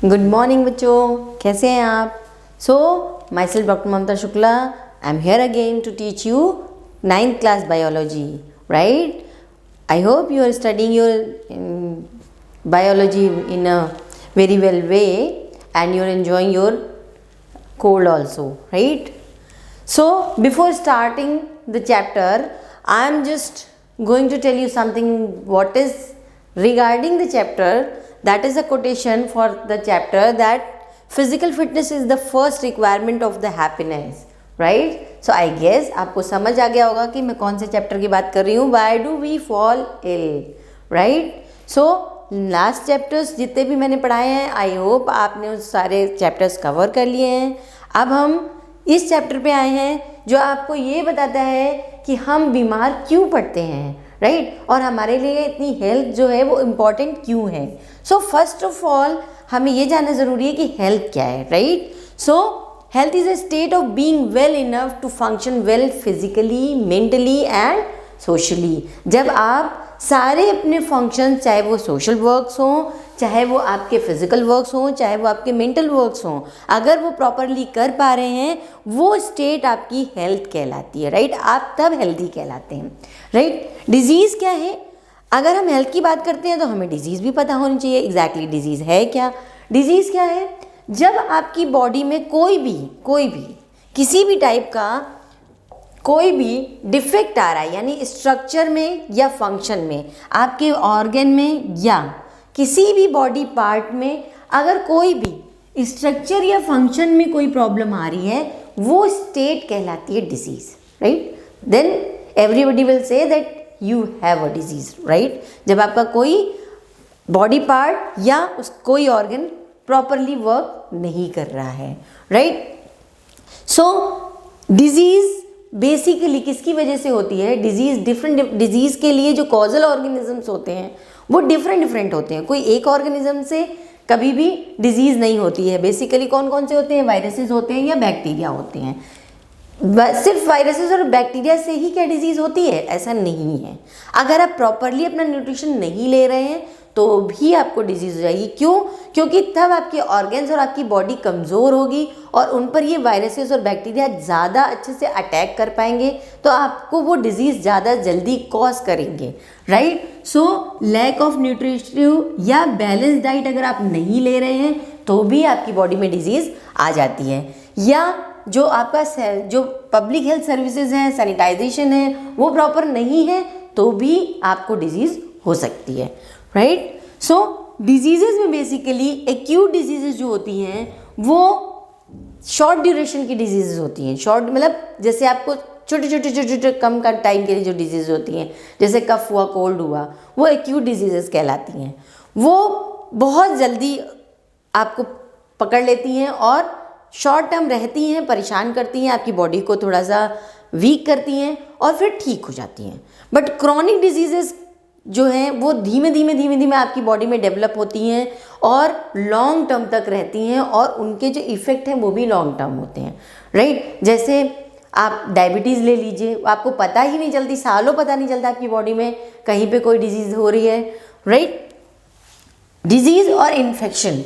Good morning बच्चों, कैसे हैं आप? Myself doctor Mamta Shukla, I am here again to teach you 9th class biology, right? I hope you are studying your biology in a very well way and you're enjoying your cold also, right? So before starting the chapter, I am just going to tell you something what is regarding the chapter. That is a quotation for the chapter that physical fitness is the first requirement of the happiness, right? So I guess आपको समझ आ गया होगा कि मैं कौन से chapter की बात कर रही हूँ. Why do we fall ill, right? So last chapters जितने भी मैंने पढ़ाए हैं, आई होप आपने उस सारे चैप्टर्स कवर कर लिए हैं. अब हम इस चैप्टर पे आए हैं जो आपको ये बताता है कि हम बीमार क्यों पड़ते हैं, राइट? और हमारे लिए इतनी हेल्थ जो है वो इम्पॉर्टेंट क्यों है. सो फर्स्ट ऑफ ऑल हमें ये जानना ज़रूरी है कि हेल्थ क्या है, right? So health is a state of being well enough to function well physically, mentally and socially. जब आप सारे अपने फंक्शन, चाहे वो सोशल वर्क्स हों, चाहे वो आपके फिजिकल वर्क्स हों, चाहे वो आपके मेंटल वर्क्स हों, अगर वो प्रॉपरली कर पा रहे हैं, वो स्टेट आपकी हेल्थ कहलाती है, राइट? आप तब हेल्दी कहलाते हैं, राइट? डिजीज़ क्या है? अगर हम हेल्थ की बात करते हैं तो हमें डिजीज़ भी पता होनी चाहिए. एग्जैक्टली डिजीज़ है क्या? डिजीज़ क्या है? जब आपकी बॉडी में कोई भी किसी भी टाइप का कोई भी डिफेक्ट आ रहा है, यानी स्ट्रक्चर में या फंक्शन में, आपके ऑर्गन में या किसी भी बॉडी पार्ट में अगर कोई भी स्ट्रक्चर या फंक्शन में कोई प्रॉब्लम आ रही है, वो स्टेट कहलाती है disease, right? Then everybody will say that you have a disease, right? जब आपका कोई बॉडी पार्ट या कोई ऑर्गन प्रॉपरली वर्क नहीं कर रहा है, राइट? सो डिजीज बेसिकली किसकी वजह से होती है? डिफरेंट डिजीज़ के लिए जो कॉजल ऑर्गेनिजम्स होते हैं वो डिफरेंट होते हैं. कोई एक ऑर्गेनिज्म से कभी भी डिजीज़ नहीं होती है. बेसिकली कौन कौन से होते हैं? वायरसेस होते हैं या बैक्टीरिया होते हैं. सिर्फ वायरसेस और बैक्टीरिया से ही क्या डिजीज़ होती है? ऐसा नहीं है. अगर आप प्रॉपरली अपना न्यूट्रिशन नहीं ले रहे हैं तो भी आपको डिजीज़ हो जाएगी. क्यों? क्योंकि तब आपके ऑर्गन्स और आपकी बॉडी कमज़ोर होगी और उन पर ये वायरसेस और बैक्टीरिया ज़्यादा अच्छे से अटैक कर पाएंगे, तो आपको वो डिजीज़ ज़्यादा जल्दी कॉज करेंगे, right? So lack of nutritive या बैलेंस डाइट अगर आप नहीं ले रहे हैं तो भी आपकी बॉडी में डिजीज़ आ जाती है. या जो आपका जो पब्लिक हेल्थ सर्विसेज हैं, सैनिटाइजेशन है, वो प्रॉपर नहीं है तो भी आपको डिजीज़ हो सकती है, राइट? सो डिजीजेज में बेसिकली एक्यूट डिजीजेज जो होती हैं वो शॉर्ट ड्यूरेशन की डिजीजेज होती हैं. शॉर्ट मतलब जैसे आपको छोटे कम का टाइम के लिए जो डिजीज होती हैं, जैसे कफ हुआ, कोल्ड हुआ, वो एक्यूट डिजीजेज कहलाती हैं. वो बहुत जल्दी आपको पकड़ लेती हैं और शॉर्ट टर्म रहती हैं, परेशान करती हैं, आपकी बॉडी को थोड़ा सा वीक करती हैं और फिर ठीक हो जाती हैं. बट क्रॉनिक डिजीजेस जो हैं वो धीमे धीमे आपकी बॉडी में डेवलप होती हैं और लॉन्ग टर्म तक रहती हैं और उनके जो इफ़ेक्ट हैं वो भी लॉन्ग टर्म होते हैं, राइट? जैसे आप डायबिटीज़ ले लीजिए, आपको पता ही नहीं चलती, सालों पता नहीं चलता आपकी बॉडी में कहीं पे कोई डिजीज़ हो रही है, राइट? डिजीज़ और इन्फेक्शन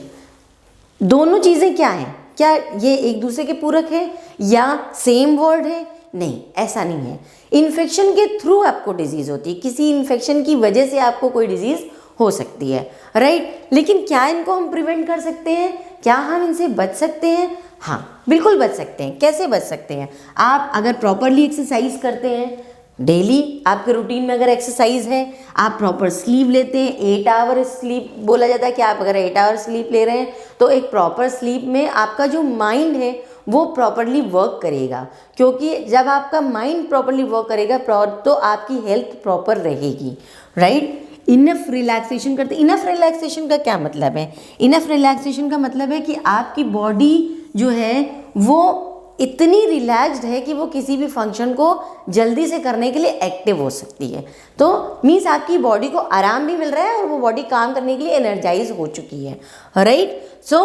दोनों चीज़ें क्या हैं? क्या ये एक दूसरे के पूरक है या सेम वर्ड है? नहीं, ऐसा नहीं है. इन्फेक्शन के थ्रू आपको डिजीज़ होती है, किसी इन्फेक्शन की वजह से आपको कोई डिजीज़ हो सकती है, राइट? लेकिन क्या इनको हम प्रिवेंट कर सकते हैं? क्या हम इनसे बच सकते हैं? हाँ, बिल्कुल बच सकते हैं. कैसे बच सकते हैं? आप अगर प्रॉपरली एक्सरसाइज करते हैं, डेली आपके रूटीन में अगर एक्सरसाइज है, आप प्रॉपर स्लीप लेते हैं, 8 आवर स्लीप बोला जाता है कि आप अगर 8 आवर स्लीप ले रहे हैं तो एक प्रॉपर स्लीप में आपका जो माइंड है वो प्रॉपरली वर्क करेगा. क्योंकि जब आपका माइंड प्रॉपरली वर्क करेगा तो आपकी हेल्थ प्रॉपर रहेगी, राइट? इनफ रिलैक्सेशन करते. इनफ रिलैक्सेशन का क्या मतलब है? इनफ रिलैक्सेशन का मतलब है कि आपकी बॉडी जो है वो इतनी रिलैक्स्ड है कि वो किसी भी फंक्शन को जल्दी से करने के लिए एक्टिव हो सकती है. तो मीन्स आपकी बॉडी को आराम भी मिल रहा है और वो बॉडी काम करने के लिए एनर्जाइज हो चुकी है, राइट? सो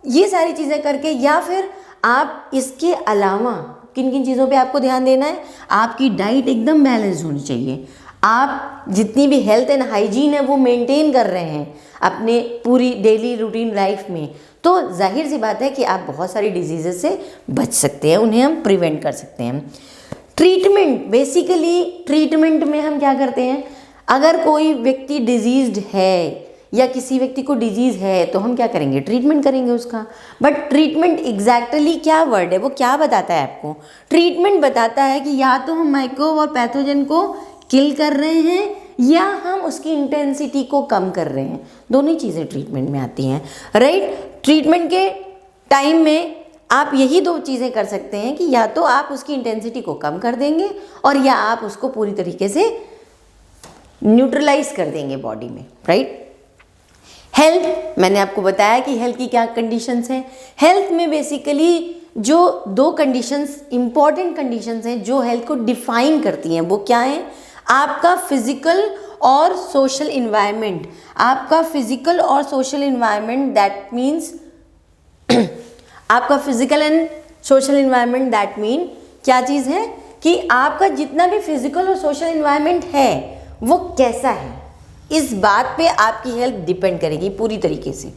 ये सारी चीज़ें करके, या फिर आप इसके अलावा किन किन चीज़ों पे आपको ध्यान देना है? आपकी डाइट एकदम बैलेंस होनी चाहिए. आप जितनी भी हेल्थ एंड हाइजीन है वो मेंटेन कर रहे हैं अपने पूरी डेली रूटीन लाइफ में, तो जाहिर सी बात है कि आप बहुत सारी डिजीज़ेस से बच सकते हैं, उन्हें हम प्रिवेंट कर सकते हैं। ट्रीटमेंट, बेसिकली ट्रीटमेंट में हम क्या करते हैं, अगर कोई व्यक्ति डिजीज्ड है या किसी व्यक्ति को डिजीज़ है तो हम क्या करेंगे, ट्रीटमेंट करेंगे उसका। बट ट्रीटमेंट एग्जैक्टली क्या वर्ड है, वो क्या बताता है आपको? ट्रीटमेंट बताता है कि या तो हम माइक्रोब और पैथोजन को किल कर रहे हैं या हम उसकी इंटेंसिटी को कम कर रहे हैं, दोनों ही चीज़ें ट्रीटमेंट में आती हैं, राइट। ट्रीटमेंट के टाइम में आप यही दो चीज़ें कर सकते हैं कि या तो आप उसकी इंटेंसिटी को कम कर देंगे और या आप उसको पूरी तरीके से न्यूट्रलाइज कर देंगे बॉडी में, राइट। हेल्थ, मैंने आपको बताया कि हेल्थ की क्या कंडीशंस हैं। हेल्थ में बेसिकली जो दो कंडीशंस, इंपॉर्टेंट कंडीशंस हैं जो हेल्थ को डिफाइन करती हैं, वो क्या हैं? आपका फिजिकल और सोशल इन्वायरमेंट। आपका फिजिकल और सोशल इन्वायरमेंट दैट मीन्स आपका physical and social environment that mean क्या चीज़ है कि आपका जितना भी फिजिकल और सोशल इन्वायरमेंट है वो कैसा है, इस बात पे आपकी हेल्थ डिपेंड करेगी पूरी तरीके से।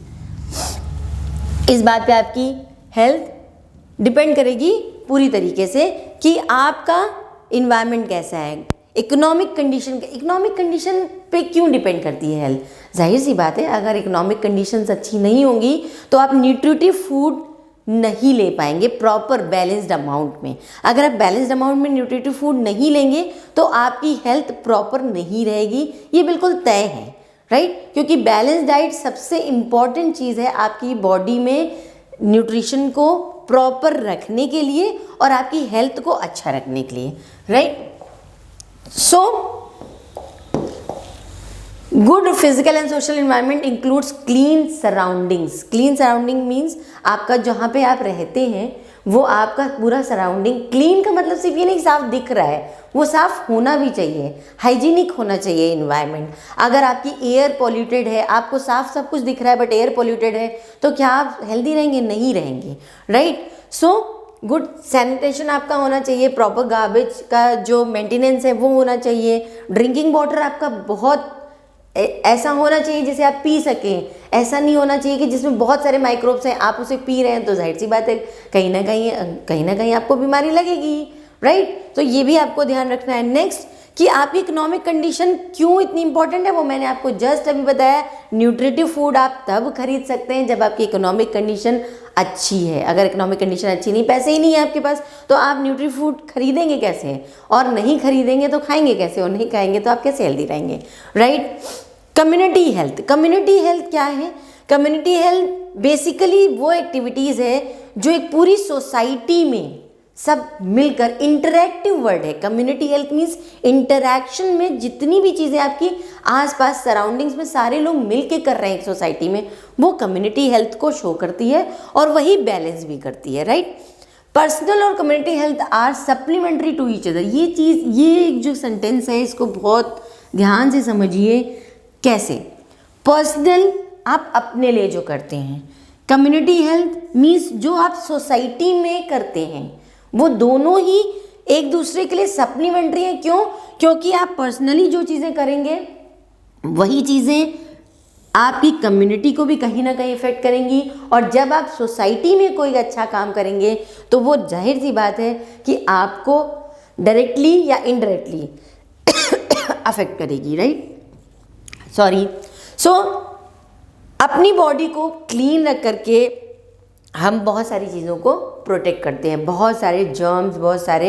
इस बात पे आपकी हेल्थ डिपेंड करेगी पूरी तरीके से कि आपका इन्वायरमेंट कैसा है। इकोनॉमिक कंडीशन पे क्यों डिपेंड करती है हेल्थ? जाहिर सी बात है, अगर इकोनॉमिक कंडीशंस अच्छी नहीं होंगी तो आप न्यूट्रिटिव फूड नहीं ले पाएंगे प्रॉपर बैलेंस्ड अमाउंट में। अगर आप बैलेंस्ड अमाउंट में न्यूट्रिटिव फूड नहीं लेंगे तो आपकी हेल्थ प्रॉपर नहीं रहेगी, ये बिल्कुल तय है, राइट। क्योंकि बैलेंस डाइट सबसे इम्पॉर्टेंट चीज़ है आपकी बॉडी में न्यूट्रिशन को प्रॉपर रखने के लिए और आपकी हेल्थ को अच्छा रखने के लिए, right. So good physical and social environment includes clean surroundings. Clean surrounding means आपका जहाँ पे आप रहते हैं वो आपका पूरा सराउंडिंग, क्लीन का मतलब सिर्फ ये नहीं साफ दिख रहा है, वो साफ होना भी चाहिए, हाइजीनिक होना चाहिए इन्वायरमेंट। अगर आपकी एयर पॉल्यूटेड है, आपको साफ सब कुछ दिख रहा है बट एयर पॉल्यूटेड है, तो क्या आप हेल्दी रहेंगे? नहीं रहेंगे, राइट। सो गुड सैनिटेशन आपका होना चाहिए, प्रॉपर गार्बेज का जो मेंटेनेंस है वो होना चाहिए। ड्रिंकिंग वाटर आपका बहुत ऐसा होना चाहिए जिसे आप पी सकें, ऐसा नहीं होना चाहिए कि जिसमें बहुत सारे माइक्रोब्स हैं, आप उसे पी रहे हैं तो जाहिर सी बात है कहीं ना कहीं आपको बीमारी लगेगी, राइट। तो ये भी आपको ध्यान रखना है। नेक्स्ट कि आपकी इकोनॉमिक कंडीशन क्यों इतनी इंपॉर्टेंट है वो मैंने आपको जस्ट अभी बताया। न्यूट्रिटिव फूड आप तब खरीद सकते हैं जब आपकी इकोनॉमिक कंडीशन अच्छी है। अगर इकोनॉमिक कंडीशन अच्छी नहीं, पैसे ही नहीं है आपके पास, तो आप न्यूट्री फूड खरीदेंगे कैसे? और नहीं खरीदेंगे तो खाएंगे कैसे? और नहीं खाएंगे तो आप कैसे हेल्दी रहेंगे, right. Community health, community health क्या है? कम्युनिटी हेल्थ बेसिकली वो एक्टिविटीज़ है जो एक पूरी सोसाइटी में सब मिलकर, इंटरैक्टिव वर्ड है कम्युनिटी हेल्थ मीन्स इंटरैक्शन में जितनी भी चीज़ें आपकी आसपास सराउंडिंग्स में सारे लोग मिल के कर रहे हैं एक सोसाइटी में, वो कम्युनिटी हेल्थ को शो करती है और वही बैलेंस भी करती है, राइट। पर्सनल और community health are supplementary to each other. ये चीज़, ये जो सेंटेंस है इसको बहुत ध्यान से समझिए। कैसे? पर्सनल आप अपने लिए जो करते हैं, कम्युनिटी हेल्थ मीन्स जो आप सोसाइटी में करते हैं, वो दोनों ही एक दूसरे के लिए सप्लीमेंट्री हैं। क्यों? क्योंकि आप पर्सनली जो चीज़ें करेंगे वही चीज़ें आपकी कम्युनिटी को भी कहीं ना कहीं इफेक्ट करेंगी, और जब आप सोसाइटी में कोई अच्छा काम करेंगे तो वो जाहिर सी बात है कि आपको डायरेक्टली या इनडायरेक्टली अफेक्ट करेगी, राइट। सो अपनी बॉडी को क्लीन रख करके हम बहुत सारी चीज़ों को प्रोटेक्ट करते हैं, बहुत सारे जर्म्स, बहुत सारे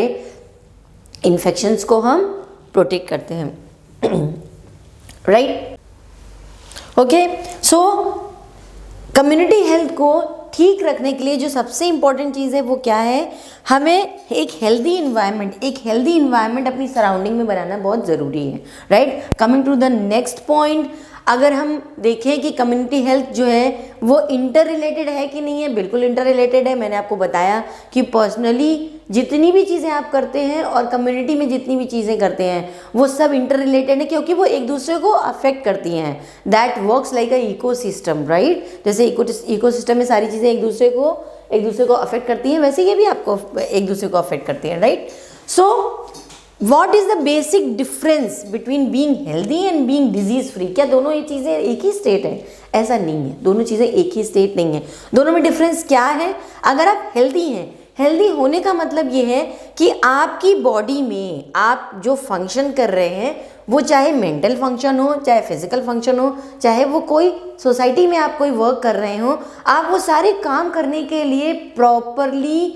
इन्फेक्शंस को हम प्रोटेक्ट करते हैं, राइट। ओके, सो कम्युनिटी हेल्थ को ठीक रखने के लिए जो सबसे इम्पॉर्टेंट चीज़ है वो क्या है? हमें एक हेल्दी इन्वायरमेंट अपनी सराउंडिंग में बनाना बहुत ज़रूरी है, right. Coming to the next point, अगर हम देखें कि कम्युनिटी हेल्थ जो है वो इंटर रिलेटेड है कि नहीं है, बिल्कुल इंटर रिलेटेड है। मैंने आपको बताया कि पर्सनली जितनी भी चीज़ें आप करते हैं और कम्युनिटी में जितनी भी चीज़ें करते हैं वो सब इंटर रिलेटेड है, क्योंकि वो एक दूसरे को अफेक्ट करती हैं। That works like a ecosystem, right. जैसे इकोसिस्टम में सारी चीज़ें एक दूसरे को अफेक्ट करती हैं, वैसे ये भी आपको एक दूसरे को अफेक्ट करती हैं, right. So what is the basic difference between being healthy and being disease free? क्या दोनों ये चीज़ें एक ही स्टेट है? ऐसा नहीं है, दोनों चीज़ें एक ही स्टेट नहीं है। दोनों में डिफरेंस क्या है? अगर आप हेल्दी हैं, हेल्दी होने का मतलब ये है कि आपकी बॉडी में आप जो फंक्शन कर रहे हैं वो चाहे मेंटल फंक्शन हो, चाहे फिजिकल फंक्शन हो, चाहे वो कोई सोसाइटी में आप कोई वर्क कर रहे हो, आप वो सारे काम करने के लिए प्रॉपरली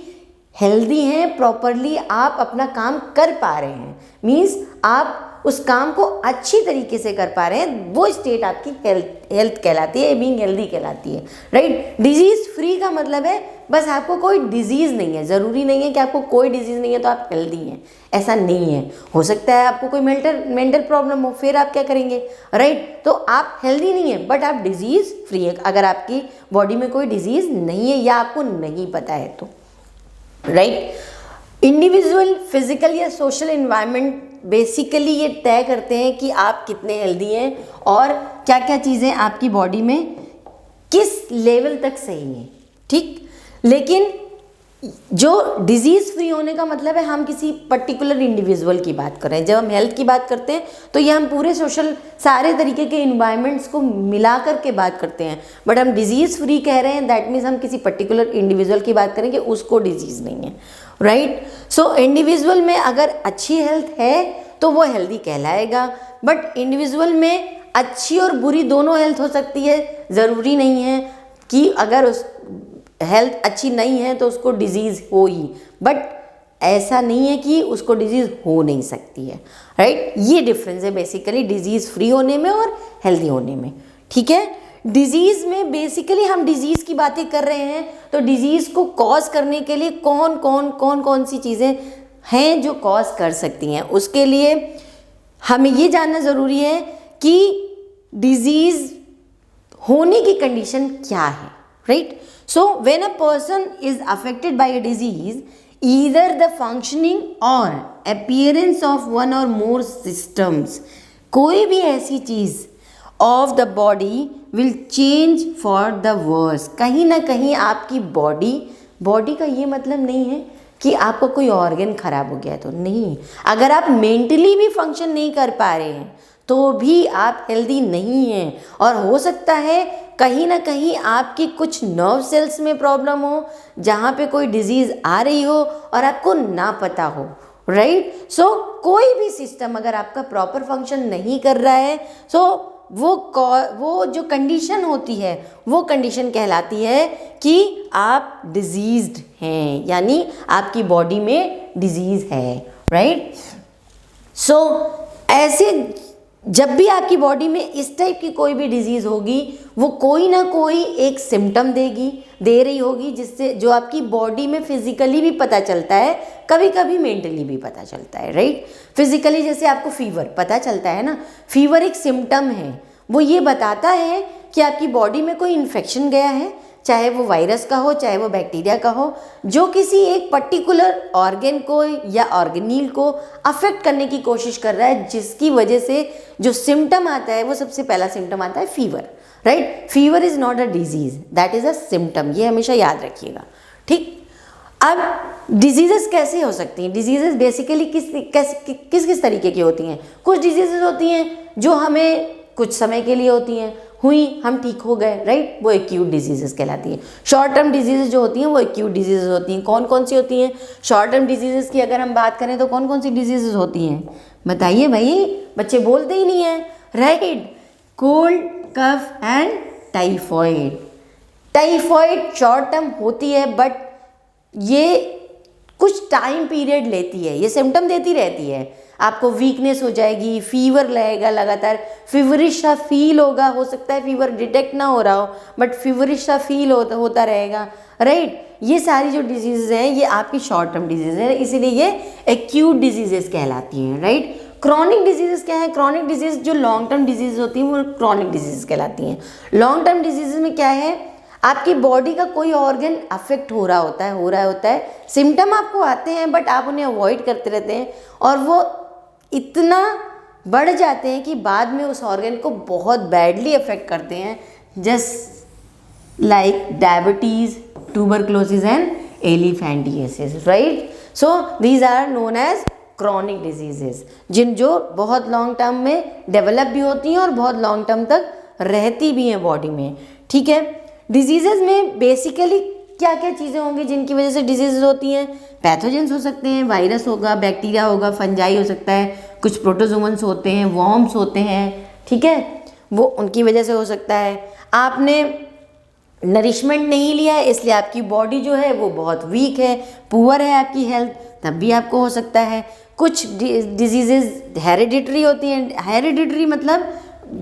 हेल्दी हैं, प्रॉपरली आप अपना काम कर पा रहे हैं, मीन्स आप उस काम को अच्छी तरीके से कर पा रहे हैं, वो स्टेट आपकी हेल्थ कहलाती है, बीइंग हेल्दी कहलाती है, राइट। डिजीज़ फ्री का मतलब है बस आपको कोई डिजीज़ नहीं है। ज़रूरी नहीं है कि आपको कोई डिजीज़ नहीं है तो आप हेल्दी हैं, ऐसा नहीं है। हो सकता है आपको कोई मेंटल प्रॉब्लम हो, फिर आप क्या करेंगे, राइट। तो आप हेल्दी नहीं है बट आप डिजीज़ फ्री है, अगर आपकी बॉडी में कोई डिजीज़ नहीं है या आपको नहीं पता है तो, राइट। इंडिविजुअल फिजिकल या सोशल एनवायरनमेंट बेसिकली ये तय करते हैं कि आप कितने हेल्दी हैं और क्या क्या चीज़ें आपकी बॉडी में किस लेवल तक सही हैं, ठीक। लेकिन जो डिजीज़ फ्री होने का मतलब है हम किसी पर्टिकुलर इंडिविजुअल की बात कर रहे हैं। जब हम हेल्थ की बात करते हैं तो ये हम पूरे सोशल सारे तरीके के इन्वायरमेंट्स को मिला करके बात करते हैं, बट हम डिजीज़ फ्री कह रहे हैं, दैट मीन्स हम किसी पर्टिकुलर इंडिविजुअल की बात करें कि उसको डिजीज़ नहीं है, राइट। सो इंडिविजुअल में अगर अच्छी हेल्थ है तो वो हेल्दी कहलाएगा, बट इंडिविजुअल में अच्छी और बुरी दोनों हेल्थ हो सकती है। ज़रूरी नहीं है कि अगर उस हेल्थ अच्छी नहीं है तो उसको डिजीज़ हो ही, बट ऐसा नहीं है कि उसको डिजीज़ हो नहीं सकती है, राइट। ये डिफरेंस है बेसिकली डिजीज़ फ्री होने में और हेल्दी होने में, ठीक है। डिजीज़ में बेसिकली हम डिजीज़ की बातें कर रहे हैं तो डिजीज़ को कॉज करने के लिए कौन सी चीज़ें हैं जो कॉज कर सकती हैं, उसके लिए हमें ये जानना ज़रूरी है कि डिजीज़ होने की कंडीशन क्या है, right. So when a person is affected by a disease, either the functioning or appearance of one or more systems, कोई भी ऐसी चीज़ of the body will change for the worse। कहीं ना कहीं आपकी बॉडी का ये मतलब नहीं है कि आपका कोई ऑर्गन खराब हो गया तो नहीं। अगर आप मेंटली भी फंक्शन नहीं कर पा रहे हैं तो भी आप हेल्दी नहीं हैं, और हो सकता है कहीं ना कहीं आपकी कुछ नर्व सेल्स में प्रॉब्लम हो जहाँ पे कोई डिजीज़ आ रही हो और आपको ना पता हो, राइट। सो कोई भी सिस्टम अगर आपका प्रॉपर फंक्शन नहीं कर रहा है सो वो जो कंडीशन होती है वो कंडीशन कहलाती है कि आप डिजीज्ड हैं, यानी आपकी बॉडी में डिजीज़ है, राइट। सो ऐसे जब भी आपकी बॉडी में इस टाइप की कोई भी डिजीज़ होगी वो कोई ना कोई एक सिम्टम दे रही होगी, जिससे जो आपकी बॉडी में फिजिकली भी पता चलता है, कभी कभी मेंटली भी पता चलता है, राइट। फिजिकली जैसे आपको फीवर पता चलता है ना, फीवर एक सिम्टम है, वो ये बताता है कि आपकी बॉडी में कोई इन्फेक्शन गया है, चाहे वो वायरस का हो चाहे वो बैक्टीरिया का हो, जो किसी एक पर्टिकुलर ऑर्गन को या ऑर्गेनील को अफेक्ट करने की कोशिश कर रहा है, जिसकी वजह से जो सिम्टम आता है वो सबसे पहला सिम्टम आता है fever, right. Fever is not a disease, that is a symptom, ये हमेशा याद रखिएगा, ठीक। अब डिजीज़ेस कैसे हो सकती हैं? डिजीज़ेस बेसिकली किस तरीके की होती हैं? कुछ डिजीज़ेस होती हैं जो हमें कुछ समय के लिए होती हैं, हम ठीक हो गए, राइट, वो एक्यूट डिजीजेस कहलाती है। शॉर्ट टर्म डिजीजेस जो होती हैं वो एक्यूट डिजीजेस होती हैं। कौन सी होती हैं शॉर्ट टर्म डिजीजेस की? अगर हम बात करें तो कौन सी डिजीजेस होती हैं, बताइए भाई, बच्चे बोलते ही नहीं हैं, right. Cold, cough and typhoid. Typhoid short term होती है बट ये कुछ टाइम पीरियड लेती है, ये सिम्टम देती रहती है, आपको वीकनेस हो जाएगी, फीवर रहेगा, लगातार फीवरिश सा फील होगा, हो सकता है फीवर डिटेक्ट ना हो रहा हो बट फीवरिश सा फील होता रहेगा, राइट। ये सारी जो डिजीज़ हैं ये आपकी शॉर्ट टर्म डिजीज़ है, इसीलिए ये एक्यूट डिजीजेस कहलाती हैं, राइट। क्रॉनिक डिजीजेस क्या है? क्रॉनिक डिजीज जो लॉन्ग टर्म डिजीज होती हैं वो क्रॉनिक डिजीज कहलाती हैं। लॉन्ग टर्म डिजीज में क्या है, आपकी बॉडी का कोई ऑर्गन अफेक्ट हो रहा होता है, सिम्टम आपको आते हैं बट आप उन्हें अवॉइड करते रहते हैं और वो इतना बढ़ जाते हैं कि बाद में उस ऑर्गन को बहुत बैडली अफेक्ट करते हैं, just like diabetes, tuberculosis and elephantiasis, right. So these are known as chronic diseases, जो बहुत लॉन्ग टर्म में डेवलप भी होती हैं और बहुत लॉन्ग टर्म तक रहती भी हैं बॉडी में, ठीक है। डिजीजेस में बेसिकली क्या क्या चीज़ें होंगी जिनकी वजह से डिजीजेस होती हैं? पैथोजेंस हो सकते हैं, वायरस होगा, बैक्टीरिया होगा, फंजाई हो सकता है, कुछ प्रोटोजोअन्स होते हैं, वॉर्म्स होते हैं, ठीक है, वो उनकी वजह से हो सकता है। आपने नरिशमेंट नहीं लिया है इसलिए आपकी बॉडी जो है वो बहुत वीक है, पुअर है आपकी हेल्थ, तब भी आपको हो सकता है। कुछ डिजीजेस हेरिडिटरी होती हैं। हेरिडिटरी मतलब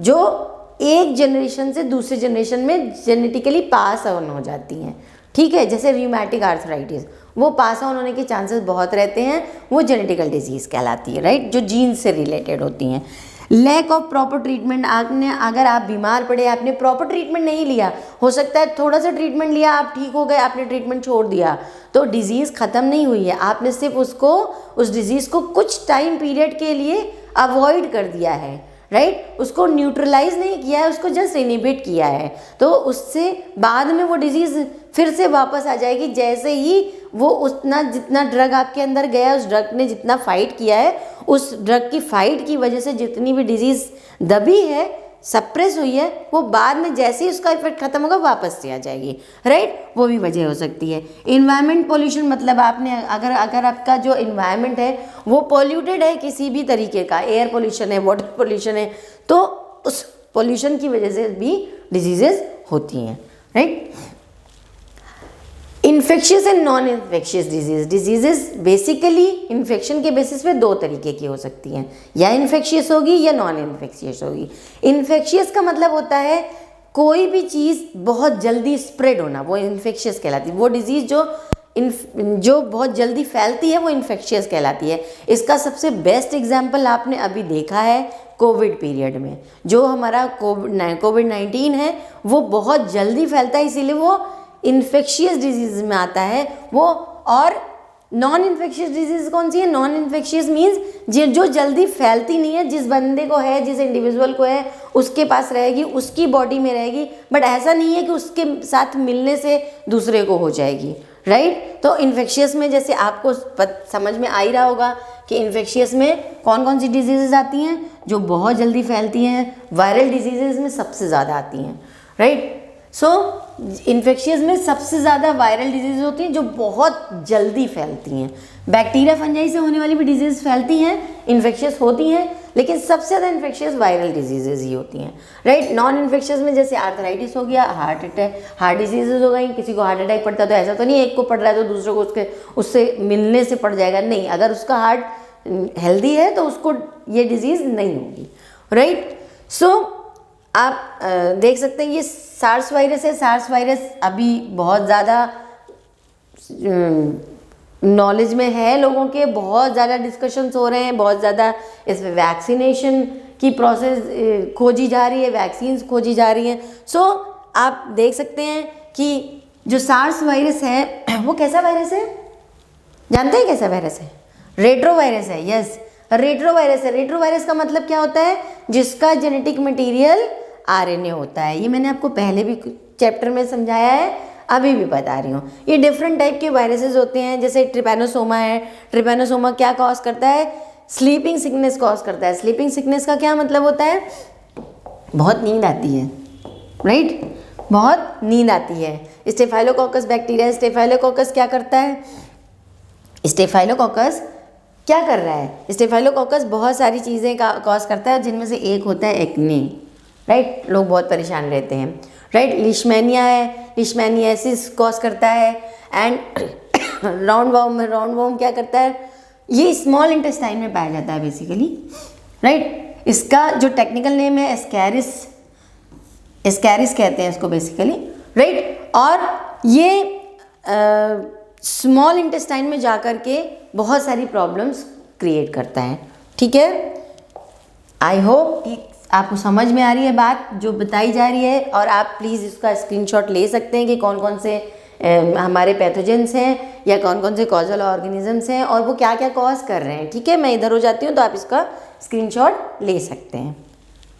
जो एक जनरेशन से दूसरे जनरेशन में जेनेटिकली पास ऑन हो जाती हैं, ठीक है, जैसे रियूमेटिक आर्थराइटिस, वो पास ऑन होने के चांसेस बहुत रहते हैं, वो जेनेटिकल डिजीज़ कहलाती है, राइट, जो जीन से रिलेटेड होती हैं। लैक ऑफ प्रॉपर ट्रीटमेंट, आपने अगर आप बीमार पड़े, आपने प्रॉपर ट्रीटमेंट नहीं लिया, हो सकता है थोड़ा सा ट्रीटमेंट लिया, आप ठीक हो गए, आपने ट्रीटमेंट छोड़ दिया, तो डिजीज़ ख़त्म नहीं हुई है, आपने सिर्फ उस डिजीज़ को कुछ टाइम पीरियड के लिए अवॉइड कर दिया है, राइट, उसको न्यूट्रलाइज नहीं किया है, उसको जस्ट इनिबिट किया है, तो उससे बाद में वो डिजीज़ फिर से वापस आ जाएगी जैसे ही वो उतना जितना ड्रग आपके अंदर गया है, उस ड्रग ने जितना फाइट किया है, उस ड्रग की फाइट की वजह से जितनी भी डिजीज़ दबी है, सप्रेस हुई है, वो बाद में जैसे ही उसका इफेक्ट खत्म होगा वापस से आ जाएगी, राइट, वो भी वजह हो सकती है। इन्वायरमेंट पोल्यूशन मतलब आपने अगर आपका जो इन्वायरमेंट है वो पोल्यूटेड है किसी भी तरीके का, एयर पोल्यूशन है, वाटर पोल्यूशन है, तो उस पोल्यूशन की वजह से भी डिजीजेस होती हैं, right. Infectious and non infectious diseases basically infection के बेसिस पे दो तरीके की हो सकती हैं, या इन्फेक्शियस होगी या नॉन इन्फेक्शियस होगी। इन्फेक्शियस का मतलब होता है कोई भी चीज़ बहुत जल्दी स्प्रेड होना, वो इन्फेक्शियस कहलाती है। वो डिजीज़ जो बहुत जल्दी फैलती है वो इन्फेक्शियस कहलाती है। इसका सबसे बेस्ट एग्जाम्पल आपने अभी देखा है कोविड पीरियड में, जो हमारा कोविड-19 है वो बहुत जल्दी फैलता है, इसीलिए वो इन्फेक्शियस डिजीज में आता है वो। और नॉन इन्फेक्शियस डिजीज कौन सी है? नॉन इन्फेक्शियस मीन्स जो जल्दी फैलती नहीं है, जिस बंदे को है, जिस इंडिविजुअल को है उसके पास रहेगी, उसकी बॉडी में रहेगी, बट ऐसा नहीं है कि उसके साथ मिलने से दूसरे को हो जाएगी, राइट। तो इन्फेक्शियस में जैसे आपको समझ में आ ही रहा होगा कि इन्फेक्शियस में कौन कौन सी डिजीजेज आती हैं जो बहुत जल्दी फैलती हैं, वायरल डिजीजेज में सबसे ज़्यादा आती हैं, राइट। सो इन्फेक्शियस में सबसे ज़्यादा वायरल डिजीज़ होती हैं जो बहुत जल्दी फैलती हैं। बैक्टीरिया फंजाई से होने वाली भी डिजीज़ फैलती हैं, इन्फेक्शियस होती हैं, लेकिन सबसे ज़्यादा इन्फेक्शियस वायरल डिजीजेज ही होती हैं, राइट। नॉन इन्फेक्शियस में जैसे आर्थराइटिस हो गया, हार्ट डिजीजेज हो गई, किसी को हार्ट अटैक पड़ता है तो ऐसा तो नहीं एक को पड़ रहा है तो दूसरे को उससे मिलने से पड़ जाएगा, नहीं, अगर उसका हार्ट हेल्दी है तो उसको ये डिजीज़ नहीं होगी, राइट। सो आप देख सकते हैं ये सार्स वायरस है। सार्स वायरस अभी बहुत ज़्यादा नॉलेज में है लोगों के, बहुत ज़्यादा डिस्कशंस हो रहे हैं, बहुत ज़्यादा इस पर वैक्सीनेशन की प्रोसेस खोजी जा रही है, वैक्सीन्स खोजी जा रही हैं। सो आप देख सकते हैं कि जो सार्स वायरस है वो कैसा वायरस है, जानते हैं कैसा वायरस है? रेट्रो वायरस है, यस, रेट्रो वायरस है। रेट्रो वायरस का मतलब क्या होता है? जिसका जेनेटिक मटेरियल आरएनए होता है। ये मैंने आपको पहले भी चैप्टर में समझाया है, अभी भी बता रही हूँ। ये डिफरेंट टाइप के वायरसेस होते हैं, जैसे ट्रिपैनोसोमा है। ट्रिपैनोसोमा क्या कॉज करता है? स्लीपिंग सिकनेस कॉज करता है। स्लीपिंग सिकनेस का क्या मतलब होता है? बहुत नींद आती है, राइट, बहुत नींद आती है। स्टेफाइलोकोकस बैक्टीरिया, स्टेफाइलोकोकस क्या करता है? स्टेफाइलोकोकस क्या कर रहा है? स्टेफाइलोकोकस बहुत सारी चीज़ें का कॉज करता है, जिनमें से एक होता है एक्ने, राइट। लोग बहुत परेशान रहते हैं, राइट। लिशमैनिया है, लिशमैनियासिस कॉज करता है। एंड राउंड वॉर्म क्या करता है? ये स्मॉल इंटेस्टाइन में पाया जाता है बेसिकली, राइट। इसका जो टेक्निकल नेम है एस्कैरिस कहते हैं इसको बेसिकली, राइट। और ये स्मॉल इंटेस्टाइन में जाकर के बहुत सारी प्रॉब्लम्स क्रिएट करता है, ठीक है। आई होप कि आपको समझ में आ रही है बात जो बताई जा रही है, और आप प्लीज़ इसका स्क्रीनशॉट ले सकते हैं कि कौन कौन से हमारे पैथोजेंस हैं या कौन कौन से कॉजल ऑर्गेनिजम्स हैं और वो क्या क्या कॉज कर रहे हैं, ठीक है। मैं इधर हो जाती हूँ तो आप इसका स्क्रीनशॉट ले सकते हैं,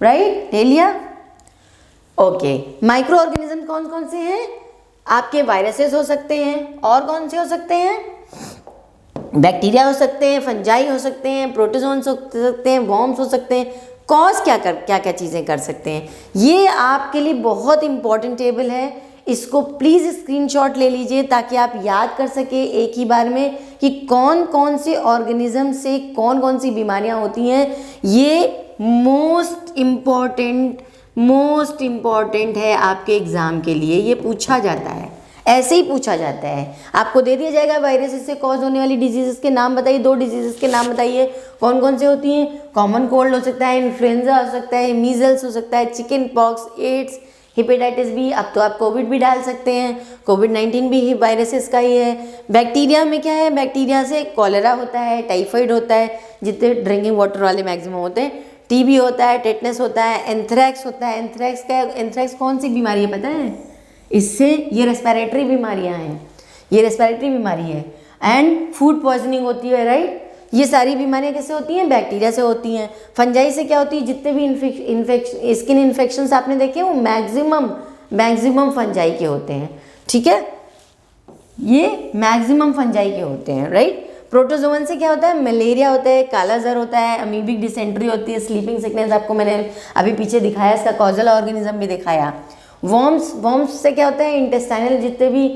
राइट। ले लिया? ओके। माइक्रो ऑर्गेनिज्म कौन कौन से हैं? आपके वायरसेस हो सकते हैं, और कौन से हो सकते हैं? बैक्टीरिया हो सकते हैं, फंजाई हो सकते हैं, प्रोटोजोन्स हो सकते हैं, वॉर्म्स हो सकते हैं। कॉज क्या क्या चीज़ें कर सकते हैं, ये आपके लिए बहुत इंपॉर्टेंट टेबल है। इसको प्लीज़ स्क्रीनशॉट ले लीजिए ताकि आप याद कर सके एक ही बार में कि कौन कौन से ऑर्गेनिज्म से कौन कौन सी बीमारियां होती हैं। ये मोस्ट इम्पॉर्टेंट है आपके एग्ज़ाम के लिए। ये पूछा जाता है, ऐसे ही पूछा जाता है। आपको दे दिया जाएगा वायरस से कॉज होने वाली डिजीज़ के नाम बताइए, 2 डिजीज़ के नाम बताइए, कौन कौन से होती हैं। कॉमन कोल्ड हो सकता है, इन्फ्लुएंजा हो सकता है, मीजल्स हो सकता है, chicken pox, AIDS, hepatitis B, अब तो आप कोविड भी डाल सकते हैं, कोविड-19 भी वायरसेस का ही है। बैक्टीरिया में क्या है, बैक्टीरिया से कॉलेरा होता है, टाइफाइड होता है, जितने ड्रिंकिंग वाटर वाले मैक्सिमम होते हैं, टीबी होता है, टेटनस होता है, एंथ्रैक्स होता है। एंथ्रैक्स कौन सी बीमारी है पता है? इससे ये रेस्पिरेटरी बीमारियां हैं, ये रेस्पिरेटरी बीमारी है। एंड फूड पॉइजनिंग होती है, राइट। ये सारी बीमारियां कैसे होती हैं? बैक्टीरिया से होती हैं। फंजाई से क्या होती है? जितने भी स्किन इन्फेक्शंस आपने देखे वो मैक्सिमम फंजाई के होते हैं, ठीक है, ये मैक्सिमम फंजाई के होते हैं, राइट। प्रोटोजोवन से क्या होता है? मलेरिया होता है, काला ज़र होता है, अमीबिक डिसेंट्री होती है, स्लीपिंग सिकनेस आपको मैंने अभी पीछे दिखाया, इसका कॉजल ऑर्गेनिज्म भी दिखाया। वॉर्म्स से क्या होता है? इंटेस्टाइनल जितने भी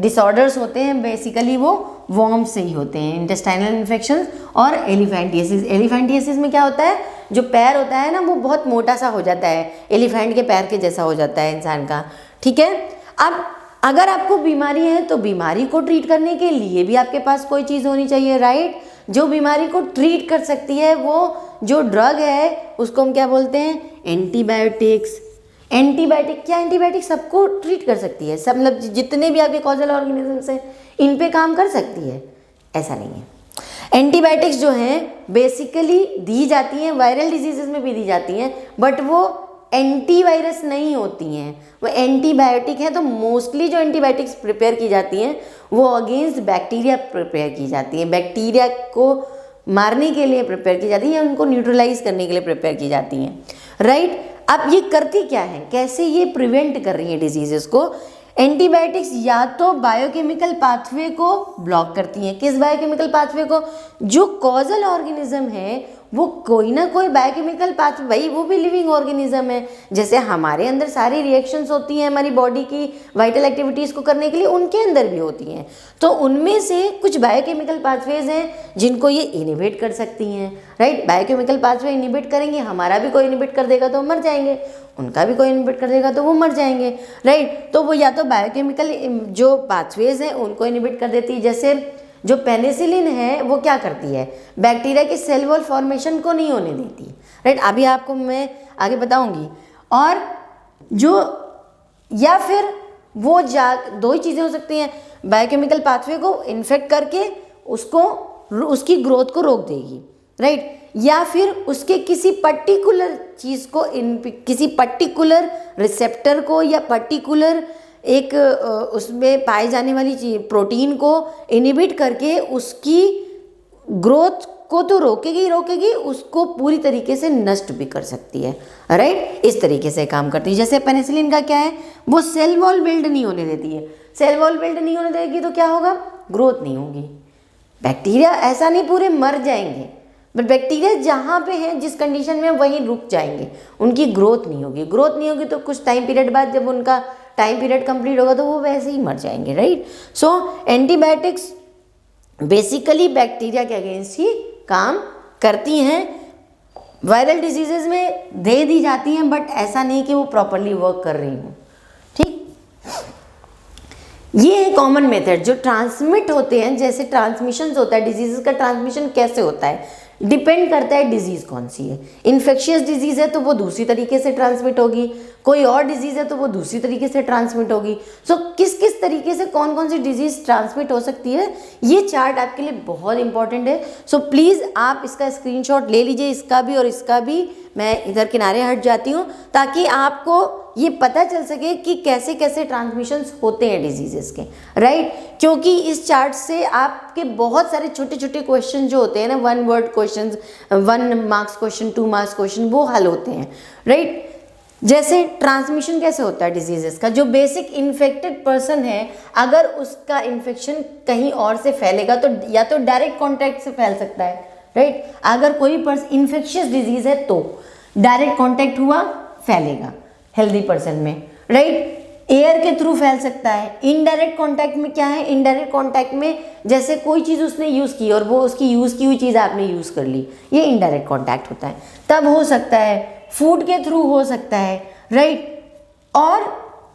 डिसऑर्डर्स होते हैं बेसिकली वो वॉर्म्स से ही होते हैं, इंटेस्टाइनल इन्फेक्शन। और एलिफेंटियासिस में क्या होता है? जो पैर होता है ना वो बहुत मोटा सा हो जाता है, एलिफेंट के पैर के जैसा हो जाता है इंसान का, ठीक है। अब अगर आपको बीमारी है तो बीमारी को ट्रीट करने के लिए भी आपके पास कोई चीज़ होनी चाहिए, राइट। जो बीमारी को ट्रीट कर सकती है वो जो ड्रग है उसको हम क्या बोलते हैं? एंटीबायोटिक्स। एंटीबायोटिक सबको ट्रीट कर सकती है, सब मतलब जितने भी आपके कॉजल ऑर्गेनिजम्स हैं इन पे काम कर सकती है, ऐसा नहीं है। एंटीबायोटिक्स जो हैं बेसिकली दी जाती हैं, वायरल डिजीजेस में भी दी जाती हैं, बट वो एंटीवायरस नहीं होती हैं, वो एंटीबायोटिक है। तो मोस्टली जो एंटीबायोटिक्स प्रिपेयर की जाती हैं वो अगेंस्ट बैक्टीरिया प्रिपेयर की जाती हैं, बैक्टीरिया को मारने के लिए प्रिपेयर की जाती है, उनको न्यूट्रलाइज करने के लिए प्रिपेयर की जाती हैं, राइट। अब ये करती क्या है, कैसे ये प्रिवेंट कर रही है डिजीजेस को? एंटीबायोटिक्स या तो बायोकेमिकल पाथवे को ब्लॉक करती हैं। किस बायोकेमिकल पाथवे को? जो कॉजल ऑर्गेनिज्म है वो कोई ना कोई बायोकेमिकल पाथवे, भाई वो भी लिविंग ऑर्गेनिज्म है, जैसे हमारे अंदर सारी रिएक्शंस होती हैं हमारी बॉडी की वाइटल एक्टिविटीज़ को करने के लिए, उनके अंदर भी होती हैं। तो उनमें से कुछ बायोकेमिकल पाथवेज हैं जिनको ये इनिबिट कर सकती हैं, राइट। बायोकेमिकल पाथवे इनिबिट करेंगे, हमारा भी कोई इनिबिट कर देगा तो हम मर जाएंगे, उनका भी कोई इनिबिट कर देगा तो वो मर जाएंगे, राइट। तो वो या तो बायोकेमिकल जो पाथवेज हैं उनको इनिबिट कर देती है, जैसे जो पेनिसिलिन है वो क्या करती है? बैक्टीरिया की सेल वॉल फॉर्मेशन को नहीं होने देती, राइट। अभी आपको मैं आगे बताऊंगी। और जो या फिर वो दो ही चीज़ें हो सकती हैं, बायोकेमिकल पाथवे को इन्फेक्ट करके उसकी ग्रोथ को रोक देगी, राइट, या फिर उसके किसी पर्टिकुलर चीज़ को किसी पर्टिकुलर रिसेप्टर को या पर्टिकुलर एक उसमें पाए जाने वाली चीज प्रोटीन को इनिबिट करके उसकी ग्रोथ को तो रोकेगी, उसको पूरी तरीके से नष्ट भी कर सकती है, राइट। इस तरीके से काम करती है। जैसे पेनिसिलिन का क्या है? वो सेल वॉल बिल्ड नहीं होने देती है, सेल वॉल बिल्ड नहीं होने देगी तो क्या होगा? ग्रोथ नहीं होगी। बैक्टीरिया ऐसा नहीं पूरे मर जाएंगे, बट बैक्टीरिया जहाँ पे हैं जिस कंडीशन में वहीं रुक जाएंगे, उनकी ग्रोथ नहीं होगी तो कुछ टाइम पीरियड बाद जब उनका टाइम पीरियड कंप्लीट होगा तो वो वैसे ही मर जाएंगे, राइट। सो एंटीबायोटिक्स बेसिकली बैक्टीरिया के अगेंस्ट ही काम करती हैं, वायरल डिजीजेज में दे दी जाती हैं, बट ऐसा नहीं कि वो प्रॉपरली वर्क कर रही हूँ, ठीक। ये है कॉमन मेथड जो ट्रांसमिट होते हैं, जैसे ट्रांसमिशन होता है, डिजीजेस का ट्रांसमिशन कैसे होता है डिपेंड करता है डिजीज़ कौन सी है। इन्फेक्शियस डिजीज़ है तो वो दूसरी तरीके से ट्रांसमिट होगी, कोई और डिजीज़ है तो वो दूसरी तरीके से ट्रांसमिट होगी। सो किस किस तरीके से कौन कौन सी डिजीज़ ट्रांसमिट हो सकती है, ये चार्ट आपके लिए बहुत इंपॉर्टेंट है। सो प्लीज़ आप इसका स्क्रीनशॉट ले लीजिए, इसका भी और इसका भी। मैं इधर किनारे हट जाती हूँ ताकि आपको ये पता चल सके कि कैसे कैसे ट्रांसमिशंस होते हैं डिजीजेस के, राइट। क्योंकि इस चार्ट से आपके बहुत सारे छोटे छोटे क्वेश्चन जो होते हैं ना, 1 word question, 1 marks question, 2 marks question, वो हल होते हैं, राइट। जैसे ट्रांसमिशन कैसे होता है डिजीजेस का, जो बेसिक इन्फेक्टेड पर्सन है अगर उसका इन्फेक्शन कहीं और से फैलेगा तो या तो डायरेक्ट कांटेक्ट से फैल सकता है, राइट। अगर कोई पर्सन इन्फेक्शियस डिजीज है तो डायरेक्ट कांटेक्ट हुआ, फैलेगा हेल्दी पर्सन में, राइट। एयर के थ्रू फैल सकता है। इनडायरेक्ट कांटेक्ट में क्या है, इनडायरेक्ट कांटेक्ट में जैसे कोई चीज़ उसने यूज़ की और वो उसकी यूज़ की हुई चीज़ आपने यूज़ कर ली, ये इनडायरेक्ट कांटेक्ट होता है। तब हो सकता है फूड के थ्रू हो सकता है, राइट। और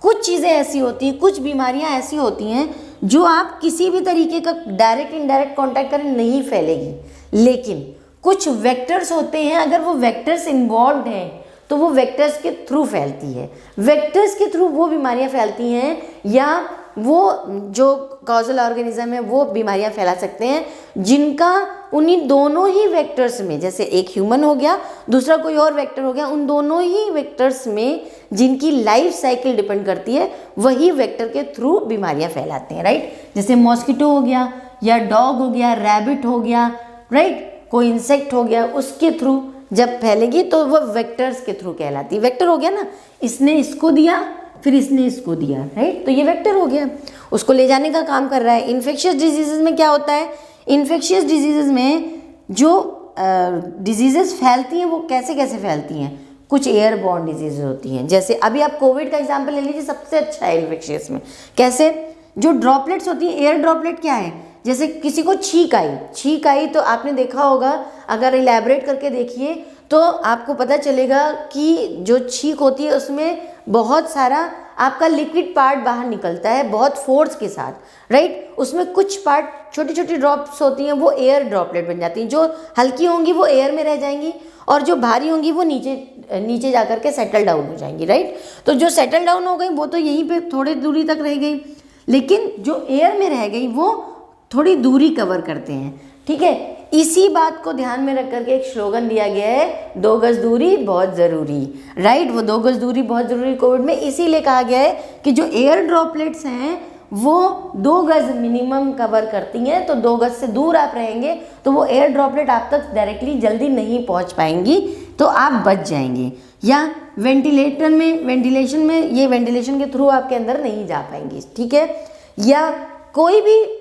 कुछ चीज़ें ऐसी होती हैं, कुछ बीमारियां ऐसी होती हैं जो आप किसी भी तरीके का डायरेक्ट इनडायरेक्ट कांटेक्ट करें नहीं फैलेगी, लेकिन कुछ वेक्टर्स होते हैं, अगर वो वेक्टर्स इन्वॉल्व हैं तो वो वेक्टर्स के थ्रू फैलती है। वेक्टर्स के थ्रू वो बीमारियां फैलती हैं या वो जो कॉजल ऑर्गेनिज्म है वो बीमारियां फैला सकते हैं जिनका उन्हीं दोनों ही वेक्टर्स में, जैसे एक ह्यूमन हो गया दूसरा कोई और वेक्टर हो गया, उन दोनों ही वेक्टर्स में जिनकी लाइफ साइकिल डिपेंड करती है वही वेक्टर के थ्रू बीमारियां फैलाते हैं, राइट। जैसे मॉस्किटो हो गया या डॉग हो गया, रैबिट हो गया, राइट, कोई इंसेक्ट हो गया, उसके थ्रू जब फैलेगी तो वो वेक्टर्स के थ्रू कहलाती है। वेक्टर हो गया ना, इसने इसको दिया फिर इसने इसको दिया, राइट, तो ये वेक्टर हो गया, उसको ले जाने का काम कर रहा है। इन्फेक्शियस डिजीजेज में क्या होता है, इन्फेक्शियस डिजीजेज में जो डिजीजेस फैलती हैं वो कैसे कैसे फैलती हैं, कुछ एयरबॉर्न डिजीज होती हैं। जैसे अभी आप कोविड का एग्जाम्पल ले लीजिए, सबसे अच्छा है इन्फेक्शियस में। कैसे, जो ड्रॉपलेट्स होती हैं, एयर ड्रॉपलेट क्या है, जैसे किसी को छींक आई तो आपने देखा होगा, अगर इलैबोरेट करके देखिए तो आपको पता चलेगा कि जो छींक होती है उसमें बहुत सारा आपका लिक्विड पार्ट बाहर निकलता है बहुत फोर्स के साथ, राइट। उसमें कुछ पार्ट छोटी छोटी ड्रॉप्स होती हैं वो एयर ड्रॉपलेट बन जाती हैं, जो हल्की होंगी वो एयर में रह जाएंगी और जो भारी होंगी वो नीचे जाकर के सेटल डाउन हो जाएंगी, राइट। तो जो सेटल डाउन हो गई वो तो यहीं पे थोड़ी दूरी तक रह गई, लेकिन जो एयर में रह गई वो थोड़ी दूरी कवर करते हैं, ठीक है। इसी बात को ध्यान में रख करके एक स्लोगन दिया गया है, 2 गज दूरी बहुत ज़रूरी, राइट। वो 2 गज दूरी बहुत ज़रूरी कोविड में इसीलिए कहा गया है कि जो एयर ड्रॉपलेट्स हैं वो 2 गज मिनिमम कवर करती हैं, तो 2 गज से दूर आप रहेंगे तो वो एयर ड्रॉपलेट आप तक डायरेक्टली जल्दी नहीं पहुंच पाएंगी, तो आप बच जाएंगे। या वेंटिलेशन में ये वेंटिलेशन के थ्रू आपके अंदर नहीं जा पाएंगी, ठीक है। या कोई भी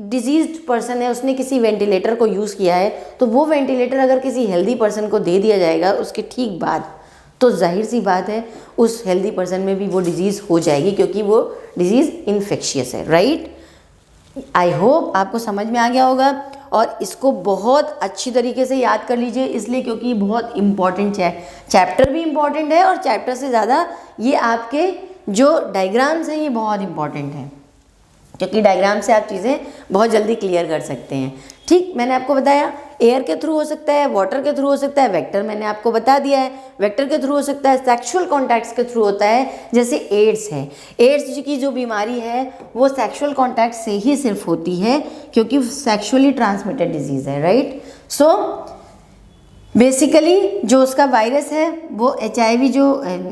डिजीज्ड पर्सन है, उसने किसी वेंटिलेटर को यूज़ किया है तो वो वेंटिलेटर अगर किसी हेल्दी पर्सन को दे दिया जाएगा उसके ठीक बाद, तो जाहिर सी बात है उस हेल्दी पर्सन में भी वो डिजीज़ हो जाएगी क्योंकि वो डिजीज़ इन्फेक्शियस है, राइट। आई होप आपको समझ में आ गया होगा और इसको बहुत अच्छी तरीके से याद कर लीजिए, इसलिए क्योंकि बहुत इम्पॉर्टेंट है, चैप्टर भी इम्पॉर्टेंट है और चैप्टर से ज़्यादा ये आपके जो डायग्राम्स हैं ये बहुत इम्पॉर्टेंट हैं, क्योंकि डायग्राम से आप चीज़ें बहुत जल्दी क्लियर कर सकते हैं, ठीक। मैंने आपको बताया एयर के थ्रू हो सकता है, वाटर के थ्रू हो सकता है, वेक्टर मैंने आपको बता दिया है, वेक्टर के थ्रू हो सकता है, सेक्सुअल कॉन्टैक्ट्स के थ्रू होता है, जैसे एड्स है। एड्स की जो बीमारी है वो सेक्सुअल कॉन्टैक्ट से ही सिर्फ होती है क्योंकि सेक्सुअली ट्रांसमिटेड डिजीज़ है, राइट। सो बेसिकली जो उसका वायरस है वो HIV, जो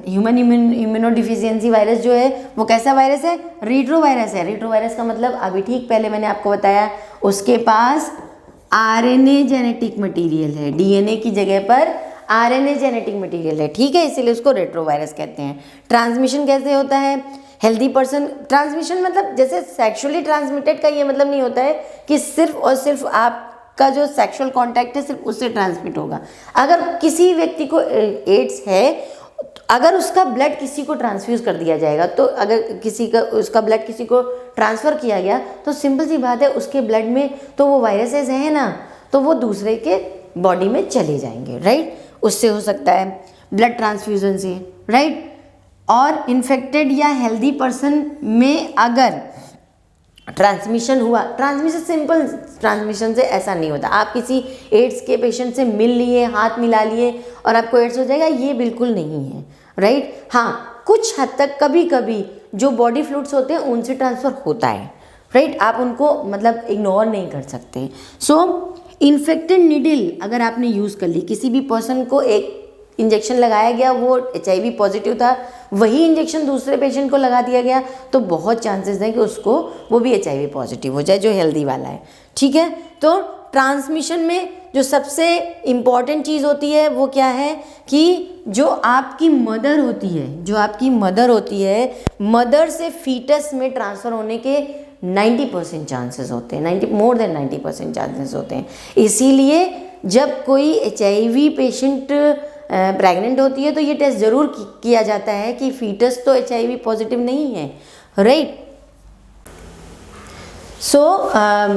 ह्यूमन इम्यूनोडिफिशियंसी वायरस जो है वो कैसा वायरस है, रेट्रोवायरस है। रेट्रोवायरस का मतलब अभी ठीक पहले मैंने आपको बताया, उसके पास RNA जेनेटिक मटेरियल है, DNA की जगह पर RNA जेनेटिक मटेरियल है, ठीक है, इसीलिए उसको रेट्रोवायरस कहते हैं। ट्रांसमिशन कैसे होता है, हेल्दी पर्सन, ट्रांसमिशन मतलब जैसे सेक्सुअली ट्रांसमिटेड का ये मतलब नहीं होता है कि सिर्फ और सिर्फ आप का जो सेक्सुअल कांटेक्ट है सिर्फ उससे ट्रांसमिट होगा। अगर किसी व्यक्ति को एड्स है, अगर उसका ब्लड किसी को ट्रांसफ्यूज कर दिया जाएगा, तो अगर किसी का उसका ब्लड किसी को ट्रांसफ़र किया गया तो सिंपल सी बात है उसके ब्लड में तो वो वायरसेस हैं ना, तो वो दूसरे के बॉडी में चले जाएंगे, राइट। उससे हो सकता है ब्लड ट्रांसफ्यूजन से, राइट। और इन्फेक्टेड या हेल्दी पर्सन में अगर ट्रांसमिशन हुआ, ट्रांसमिशन सिंपल ट्रांसमिशन से ऐसा नहीं होता, आप किसी एड्स के पेशेंट से मिल लिए, हाथ मिला लिए और आपको एड्स हो जाएगा, ये बिल्कुल नहीं है, राइट। हाँ, कुछ हद तक कभी कभी जो बॉडी फ्लूइड्स होते हैं उनसे ट्रांसफ़र होता है, राइट, आप उनको मतलब इग्नोर नहीं कर सकते। सो इन्फेक्टेड नीडल अगर आपने यूज़ कर ली, किसी भी पर्सन को एक इंजेक्शन लगाया गया, वो HIV पॉजिटिव था, वही इंजेक्शन दूसरे पेशेंट को लगा दिया गया, तो बहुत चांसेस हैं कि उसको वो भी HIV पॉजिटिव हो जाए जो हेल्दी वाला है, ठीक है। तो ट्रांसमिशन में जो सबसे इम्पॉर्टेंट चीज़ होती है वो क्या है कि जो आपकी मदर होती है, जो आपकी मदर होती है, मदर से फीटस में ट्रांसफ़र होने के 90% चांसेस होते हैं, 90 मोर देन 90% चांसेस होते हैं। इसीलिए जब कोई HIV पेशेंट प्रेग्नेंट होती है तो ये टेस्ट ज़रूर किया जाता है कि फीटस तो HIV पॉजिटिव नहीं है, right. So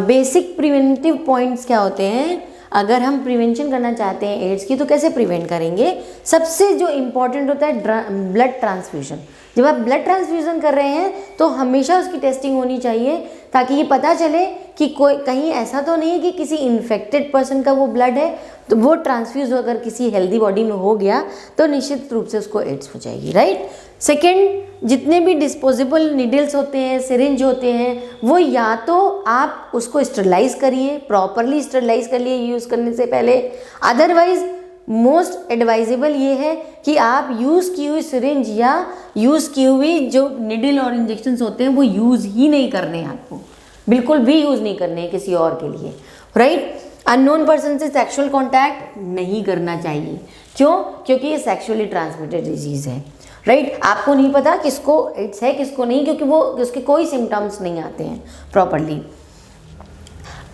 basic preventive points क्या होते हैं, अगर हम प्रिवेंशन करना चाहते हैं एड्स की तो कैसे प्रिवेंट करेंगे। सबसे जो इम्पॉर्टेंट होता है ब्लड ट्रांसफ्यूज़न। जब आप ब्लड ट्रांसफ्यूज़न कर रहे हैं तो हमेशा उसकी टेस्टिंग होनी चाहिए ताकि ये पता चले कि कोई कहीं ऐसा तो नहीं है कि किसी इन्फेक्टेड पर्सन का वो ब्लड है तो वो ट्रांसफ्यूज़ अगर किसी हेल्दी बॉडी में हो गया तो निश्चित रूप से उसको एड्स हो जाएगी, राइट। सेकेंड, जितने भी डिस्पोजेबल नीडल्स होते हैं, सिरिंज होते हैं, वो या तो आप उसको स्टरलाइज करिए, प्रॉपरली स्टरलाइज कर लिए यूज़ करने से पहले, अदरवाइज मोस्ट एडवाइजेबल ये है कि आप यूज़ की हुई सिरिंज या यूज़ की हुई जो निडल और इंजेक्शंस होते हैं वो यूज़ ही नहीं करने हैं, आपको बिल्कुल भी यूज़ नहीं करने हैं किसी और के लिए, राइट। अननोन पर्सन से सेक्सुअल कांटेक्ट नहीं करना चाहिए। क्यों? क्योंकि ये सेक्सुअली ट्रांसमिटेड डिजीज़ है, राइट। आपको नहीं पता किसको एड्स है किसको नहीं, क्योंकि वो उसके कोई सिम्टम्स नहीं आते हैं प्रॉपरली।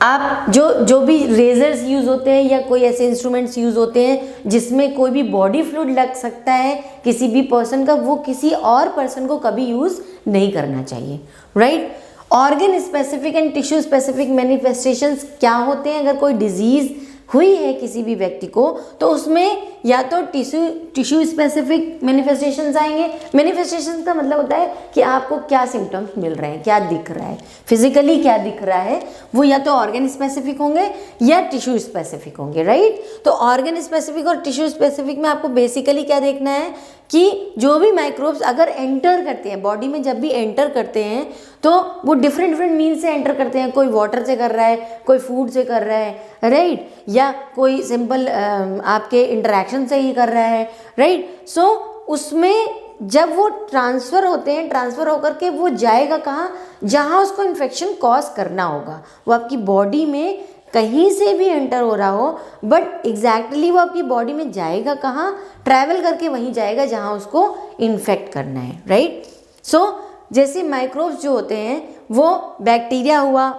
आप जो भी रेजर्स यूज़ होते हैं या कोई ऐसे इंस्ट्रूमेंट्स यूज़ होते हैं जिसमें कोई भी बॉडी फ्लूइड लग सकता है किसी भी पर्सन का, वो किसी और पर्सन को कभी यूज़ नहीं करना चाहिए, right. Organ specific and tissue specific manifestations क्या होते हैं, अगर कोई डिजीज़ हुई है किसी भी व्यक्ति को तो उसमें या तो टिश्यू स्पेसिफिक मैनिफेस्टेशंस आएंगे। मैनिफेस्टेशंस का मतलब होता है कि आपको क्या सिम्टम्स मिल रहे हैं, क्या दिख रहा है, फिजिकली क्या दिख रहा है, वो या तो ऑर्गन स्पेसिफिक होंगे या टिश्यू स्पेसिफिक होंगे, राइट। तो ऑर्गन स्पेसिफिक और टिश्यू स्पेसिफिक में आपको बेसिकली क्या देखना है कि जो भी माइक्रोब्स अगर एंटर करते हैं बॉडी में, जब भी एंटर करते हैं तो वो डिफरेंट मीन्स से एंटर करते हैं। कोई वाटर से कर रहा है, कोई फूड से कर रहा है, राइट, या कोई सिंपल आपके इंटरेक्शन से ही कर रहा है, राइट। सो उसमें जब वो ट्रांसफ़र होते हैं, ट्रांसफ़र होकर के वो जाएगा कहाँ, जहाँ उसको इन्फेक्शन कॉज करना होगा। वो आपकी बॉडी में कहीं से भी एंटर हो रहा हो, बट एग्जैक्टली वो आपकी बॉडी में जाएगा कहाँ, ट्रैवल करके वहीं जाएगा जहाँ उसको इन्फेक्ट करना है, राइट। सो जैसे माइक्रोब्स जो होते हैं वो बैक्टीरिया हुआ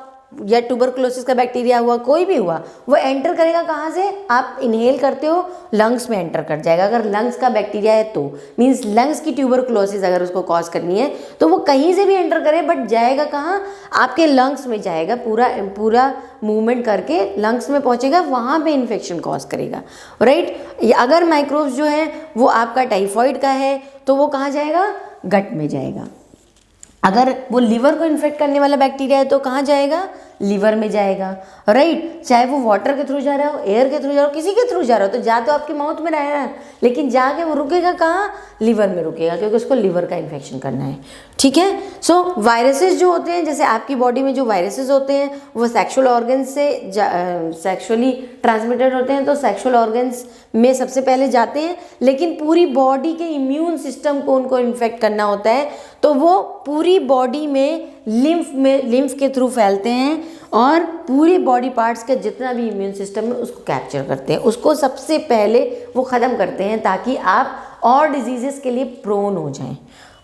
या ट्यूबरकुलोसिस का बैक्टीरिया हुआ, कोई भी हुआ, वो एंटर करेगा कहाँ से, आप इनहेल करते हो लंग्स में एंटर कर जाएगा। अगर लंग्स का बैक्टीरिया है तो मीन्स लंग्स की ट्यूबरकुलोसिस अगर उसको कॉज करनी है तो वो कहीं से भी एंटर करे बट जाएगा कहाँ, आपके लंग्स में जाएगा, पूरा मूवमेंट करके लंग्स में पहुँचेगा, वहाँ पे इन्फेक्शन कॉज करेगा, राइट। अगर माइक्रोब्स जो है वो आपका टाइफॉइड का है तो वो कहाँ जाएगा, गट में जाएगा। अगर वो लीवर को इन्फेक्ट करने वाला बैक्टीरिया है तो कहाँ जाएगा, लीवर में जाएगा, राइट। चाहे वो वाटर के थ्रू जा रहा हो, एयर के थ्रू जा रहा हो, किसी के थ्रू जा रहा हो, तो जा तो आपके माउथ में रहा है लेकिन जाके वो रुकेगा कहाँ, लीवर में रुकेगा, क्योंकि उसको लीवर का इन्फेक्शन करना है, ठीक है। सो वायरसेस जो होते हैं, जैसे आपकी बॉडी में जो वायरसेस होते हैं वो सेक्सुअल ऑर्गन्स से सेक्सुअली ट्रांसमिटेड होते हैं, तो सेक्सुअल ऑर्गन्स में सबसे पहले जाते हैं, लेकिन पूरी बॉडी के इम्यून सिस्टम को उनको इन्फेक्ट करना होता है तो वो पूरी बॉडी में लिम्फ के थ्रू फैलते हैं और पूरी बॉडी पार्ट्स के जितना भी इम्यून सिस्टम है उसको कैप्चर करते हैं, उसको सबसे पहले वो ख़त्म करते हैं ताकि आप और डिजीज़ेस के लिए प्रोन हो जाएं,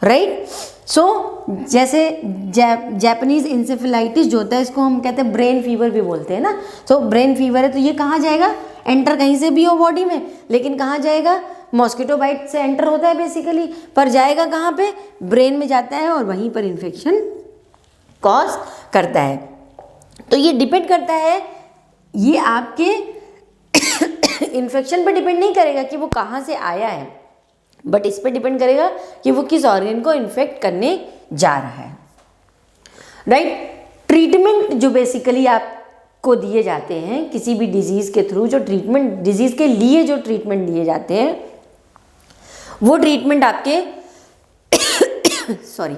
राइट। सो जैसे जापानीज़ इंसेफेलाइटिस जो होता है इसको हम कहते हैं ब्रेन फीवर भी बोलते हैं ना। तो ब्रेन फीवर है तो ये कहाँ जाएगा, एंटर कहीं से भी हो बॉडी में, लेकिन कहाँ जाएगा, मॉस्किटो बाइट से एंटर होता है बेसिकली, पर जाएगा कहाँ पे, ब्रेन में जाता है और वहीं पर इन्फेक्शन कॉज करता है। तो ये डिपेंड करता है, ये आपके इन्फेक्शन पर डिपेंड नहीं करेगा कि वो कहाँ से आया है, बट इस पर डिपेंड करेगा कि वो किस ऑर्गन को इन्फेक्ट करने जा रहा है, राइट। ट्रीटमेंट जो बेसिकली आपको दिए जाते हैं किसी भी डिजीज़ के थ्रू, जो ट्रीटमेंट डिजीज़ के लिए जो ट्रीटमेंट दिए जाते हैं वो ट्रीटमेंट आपके सॉरी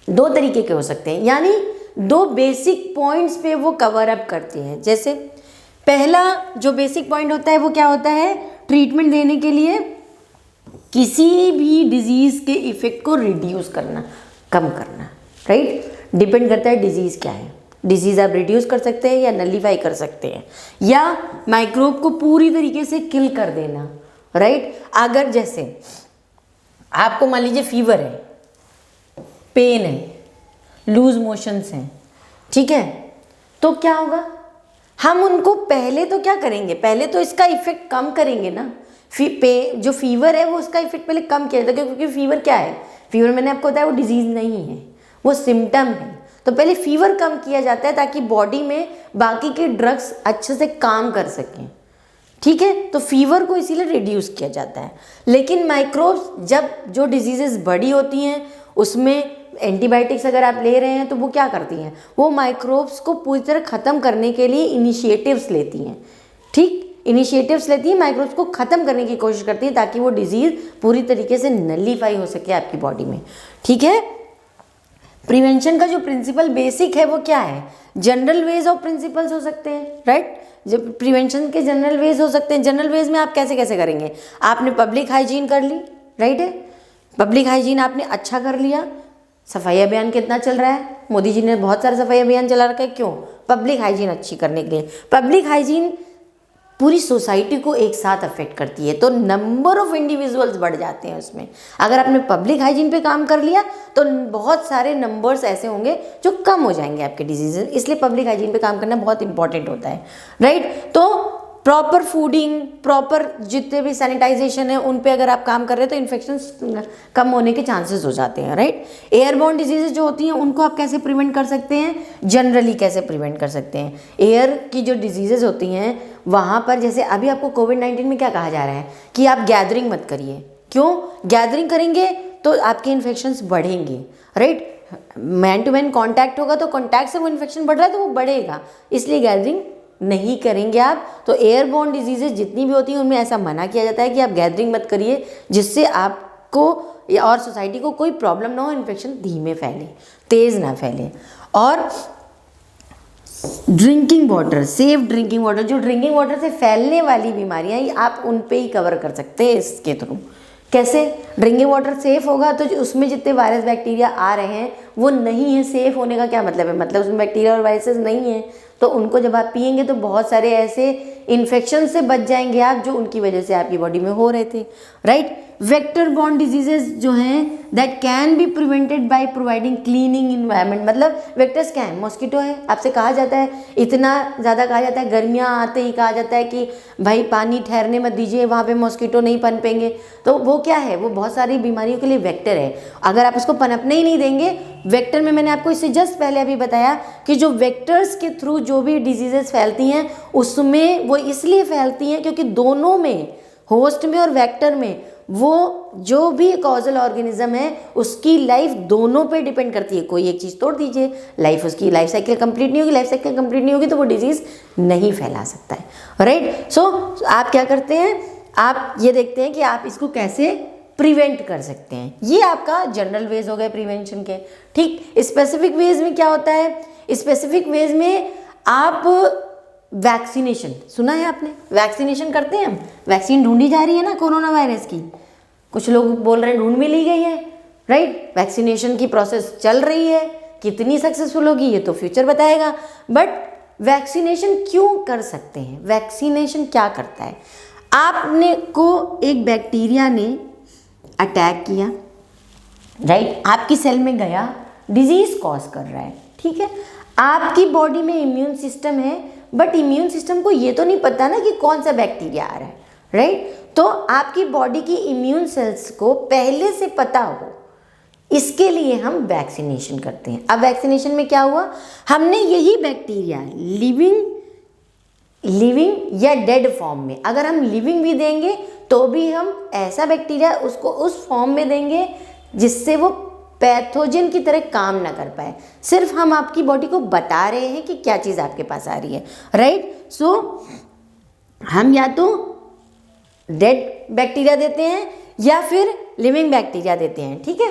2 तरीके के हो सकते हैं, यानी 2 बेसिक पॉइंट्स पे वो कवर अप करते हैं। जैसे पहला जो बेसिक पॉइंट होता है वो क्या होता है, ट्रीटमेंट देने के लिए किसी भी डिजीज़ के इफेक्ट को रिड्यूस करना, कम करना, राइट। डिपेंड करता है डिजीज़ क्या है, डिजीज़ आप रिड्यूस कर सकते हैं या नलीफाई कर सकते हैं, या माइक्रोब को पूरी तरीके से किल कर देना, राइट। अगर जैसे आपको मान लीजिए फीवर है, पेन है, लूज मोशंस हैं, ठीक है, तो क्या होगा, हम उनको पहले तो क्या करेंगे, पहले तो इसका इफेक्ट कम करेंगे ना। जो फीवर है वो उसका इफेक्ट पहले कम किया जाता है, क्योंकि फीवर क्या है, फीवर मैंने आपको बताया वो डिजीज़ नहीं है, वो सिम्टम है। तो पहले फीवर कम किया जाता है ताकि बॉडी में बाकी के ड्रग्स अच्छे से काम कर सकें, ठीक है। तो फीवर को इसीलिए रिड्यूस किया जाता है। लेकिन माइक्रोब्स जब जो डिजीजेस बड़ी होती हैं उसमें एंटीबायोटिक्स अगर आप ले रहे हैं तो वो क्या करती हैं, वो माइक्रोब्स को पूरी तरह ख़त्म करने के लिए इनिशिएटिव्स लेती हैं, ठीक, इनिशिएटिव्स लेती हैं, माइक्रोब्स को ख़त्म करने की कोशिश करती हैं ताकि वो डिजीज़ पूरी तरीके से नलीफाई हो सके आपकी बॉडी में, ठीक है। प्रिवेंशन का जो प्रिंसिपल बेसिक है वो क्या है, जनरल वेज ऑफ प्रिंसिपल्स हो सकते हैं, राइट। जब प्रिवेंशन के जनरल वेज हो सकते हैं, जनरल वेज में आप कैसे कैसे करेंगे, आपने पब्लिक हाइजीन कर ली, राइट है, पब्लिक हाइजीन आपने अच्छा कर लिया। सफाई अभियान कितना चल रहा है, मोदी जी ने बहुत सारा सफाई अभियान चला रखा है, क्यों, पब्लिक हाइजीन अच्छी करने के लिए। पब्लिक हाइजीन पूरी सोसाइटी को एक साथ अफेक्ट करती है, तो नंबर ऑफ इंडिविजुअल्स बढ़ जाते हैं उसमें। अगर आपने पब्लिक हाइजीन पे काम कर लिया तो बहुत सारे नंबर्स ऐसे होंगे जो कम हो जाएंगे आपके डिजीज, इसलिए पब्लिक हाइजीन पे काम करना बहुत इंपॉर्टेंट होता है, राइट। तो प्रॉपर फूडिंग, प्रॉपर जितने भी सैनिटाइजेशन है उन पे अगर आप काम कर रहे हैं तो इन्फेक्शन कम होने के चांसेस हो जाते हैं, राइट। एयरबोर्न डिजीजेज जो होती हैं उनको आप कैसे प्रिवेंट कर सकते हैं, जनरली कैसे प्रिवेंट कर सकते हैं। एयर की जो डिजीजेज होती हैं वहाँ पर, जैसे अभी आपको कोविड-19 में क्या कहा जा रहा है कि आप गैदरिंग मत करिए, क्यों, गैदरिंग करेंगे तो आपके इन्फेक्शंस बढ़ेंगे, right. Man to man contact होगा तो कॉन्टैक्ट से वो इन्फेक्शन बढ़ रहा है तो वो बढ़ेगा, इसलिए गैदरिंग नहीं करेंगे आप। तो एयरबोर्न डिजीजेज जितनी भी होती हैं उनमें ऐसा मना किया जाता है कि आप गैदरिंग मत करिए, जिससे आपको और सोसाइटी को कोई प्रॉब्लम ना हो, इन्फेक्शन धीमे फैले, तेज़ ना फैले। और drinking water, safe drinking water, जो ड्रिंकिंग वाटर से फैलने वाली बीमारियां आप उन पे ही कवर कर सकते हैं इसके थ्रू। कैसे, ड्रिंकिंग वाटर सेफ होगा तो उसमें जितने वायरस बैक्टीरिया आ रहे हैं वो नहीं है। सेफ होने का क्या मतलब है, मतलब उसमें बैक्टीरिया और वायरसेस नहीं है, तो उनको जब आप पिएंगे तो बहुत सारे ऐसे इन्फेक्शन से बच जाएंगे आप जो उनकी वजह से आपकी बॉडी में हो रहे थे, राइट। वेक्टर बॉर्न डिजीजेज जो हैं that can be prevented by providing cleaning environment, मतलब वेक्टर्स क्या है, मॉस्किटो है। आपसे कहा जाता है, इतना ज़्यादा कहा जाता है, गर्मियाँ आते ही कहा जाता है कि भाई पानी ठहरने मत दीजिए, वहाँ पे मॉस्किटो नहीं पनपेंगे। तो वो क्या है, वो बहुत सारी बीमारियों के लिए वेक्टर है। अगर आप उसको पनपने ही नहीं देंगे, वेक्टर में मैंने आपको इससे जस्ट पहले अभी बताया कि जो वेक्टर्स के थ्रू जो भी डिजीजेस फैलती हैं उसमें वो इसलिए फैलती हैं क्योंकि दोनों में, होस्ट में और वेक्टर में, वो जो भी कॉजल ऑर्गेनिज्म है उसकी लाइफ दोनों पे डिपेंड करती है। कोई एक चीज़ तोड़ दीजिए, लाइफ उसकी लाइफ साइकिल कंप्लीट नहीं होगी, लाइफ साइकिल कंप्लीट नहीं होगी तो वो डिजीज़ नहीं फैला सकता है, राइट। सो आप क्या करते हैं, आप ये देखते हैं कि आप इसको कैसे प्रिवेंट कर सकते हैं। ये आपका जनरल वेज हो गए प्रिवेंशन के, ठीक। स्पेसिफिक वेज में क्या होता है, स्पेसिफिक वेज में आप वैक्सीनेशन, सुना है आपने, वैक्सीनेशन करते हैं हम, वैक्सीन ढूंढी जा रही है ना कोरोना वायरस की, कुछ लोग बोल रहे हैं ढूंढ भी ली गई है, राइट। वैक्सीनेशन की प्रोसेस चल रही है, कितनी सक्सेसफुल होगी ये तो फ्यूचर बताएगा। बट वैक्सीनेशन क्यों कर सकते हैं, वैक्सीनेशन क्या करता है, आपने को एक बैक्टीरिया ने अटैक किया, राइट, आपकी सेल में गया, डिजीज कॉज कर रहा है, ठीक है। आपकी बॉडी में इम्यून सिस्टम है, बट इम्यून सिस्टम को ये तो नहीं पता ना कि कौन सा बैक्टीरिया आ रहा है, राइट। तो आपकी बॉडी की इम्यून सेल्स को पहले से पता हो, इसके लिए हम वैक्सीनेशन करते हैं। अब वैक्सीनेशन में क्या हुआ, हमने यही बैक्टीरिया लिविंग या डेड फॉर्म में, अगर हम लिविंग भी देंगे तो भी हम ऐसा बैक्टीरिया उसको उस फॉर्म में देंगे जिससे वो पैथोजन की तरह काम ना कर पाए, सिर्फ हम आपकी बॉडी को बता रहे हैं कि क्या चीज़ आपके पास आ रही है, राइट। सो हम या तो डेड बैक्टीरिया देते हैं या फिर लिविंग बैक्टीरिया देते हैं, ठीक है,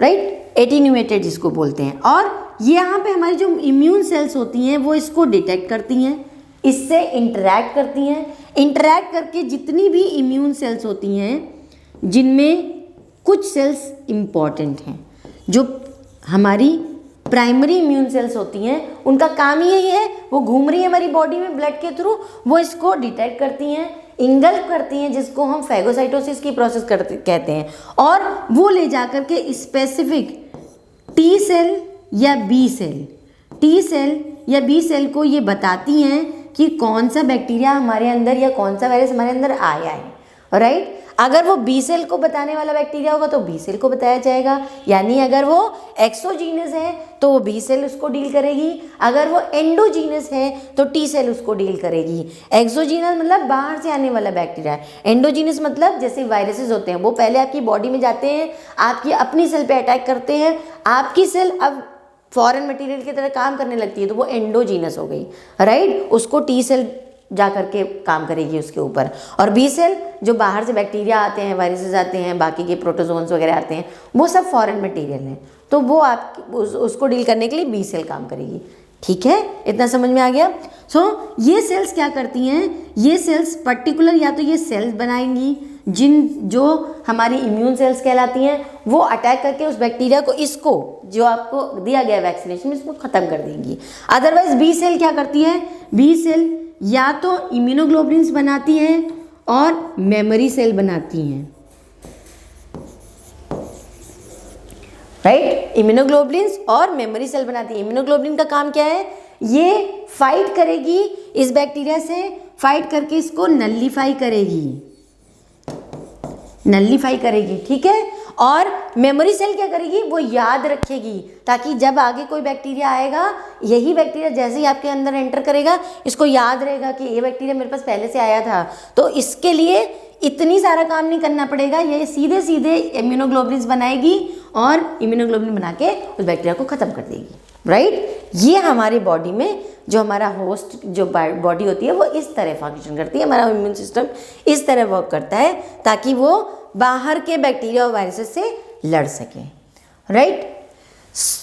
राइट, एटीन्यूएटेड जिसको बोलते हैं। और ये यहाँ पे हमारी जो इम्यून सेल्स होती हैं वो इसको डिटेक्ट करती हैं, इससे इंटरैक्ट करती हैं, इंटरैक्ट करके जितनी भी इम्यून सेल्स होती हैं, जिनमें कुछ सेल्स इम्पॉर्टेंट हैं जो हमारी प्राइमरी इम्यून सेल्स होती हैं, उनका काम ही यही है, वो घूम रही है हमारी बॉडी में ब्लड के थ्रू, वो इसको डिटेक्ट करती हैं, इंगल्फ करती हैं, जिसको हम फैगोसाइटोसिस की प्रोसेस कहते हैं, और वो ले जाकर के स्पेसिफिक टी सेल या बी सेल, टी सेल या बी सेल को ये बताती हैं कि कौन सा बैक्टीरिया हमारे अंदर या कौन सा वायरस हमारे अंदर आया है, राइट। अगर वो बी सेल को बताने वाला बैक्टीरिया होगा तो बी सेल को बताया जाएगा, यानी अगर वो एक्सोजीनस है तो वो बी सेल उसको डील करेगी, अगर वो एंडोजीनस है तो टी सेल उसको डील करेगी। एक्सोजीनस मतलब बाहर से आने वाला बैक्टीरिया, एंडोजीनस मतलब जैसे वायरसेस होते हैं वो पहले आपकी बॉडी में जाते हैं, आपकी अपनी सेल पे अटैक करते हैं, आपकी सेल अब फॉरेन मटेरियल की तरह काम करने लगती है तो वो एंडोजीनस हो गई, राइट। उसको टी सेल जा करके काम करेगी उसके ऊपर, और बी सेल जो बाहर से बैक्टीरिया आते हैं, वायरसेस आते हैं, बाकी के प्रोटोजोन्स वगैरह आते हैं, वो सब फॉरेन मटेरियल हैं, तो वो आप उसको डील करने के लिए बी सेल काम करेगी। ठीक है, इतना समझ में आ गया। ये सेल्स क्या करती हैं, ये सेल्स पर्टिकुलर या तो ये सेल्स बनाएंगी जो हमारी इम्यून सेल्स कहलाती हैं, वो अटैक करके उस बैक्टीरिया को, इसको जो आपको दिया गया वैक्सीनेशन में, इसको ख़त्म कर देंगी। अदरवाइज बी सेल क्या करती है, बी सेल या तो इम्यूनोग्लोबुलिन्स बनाती है और मेमोरी सेल बनाती हैं, राइट। इम्यूनोग्लोबुलिन्स और मेमोरी सेल बनाती है। इम्यूनोग्लोबुलिन का काम क्या है, ये फाइट करेगी इस बैक्टीरिया से, फाइट करके इसको नल्लीफाई करेगी, ठीक है। और मेमोरी सेल क्या करेगी, वो याद रखेगी, ताकि जब आगे कोई बैक्टीरिया आएगा, यही बैक्टीरिया जैसे ही आपके अंदर एंटर करेगा, इसको याद रहेगा कि ये बैक्टीरिया मेरे पास पहले से आया था, तो इसके लिए इतनी सारा काम नहीं करना पड़ेगा, ये सीधे सीधे इम्यूनोग्लोबुलिन्स बनाएगी और इम्यूनोग्लोबुलिन बना के उस बैक्टीरिया को ख़त्म कर देगी, राइट। ये हमारे बॉडी में जो हमारा होस्ट जो बॉडी होती है वो इस तरह फंक्शन करती है, हमारा इम्यून सिस्टम इस तरह वर्क करता है ताकि वो बाहर के बैक्टीरिया और वायरसेस से लड़ सके, राइट।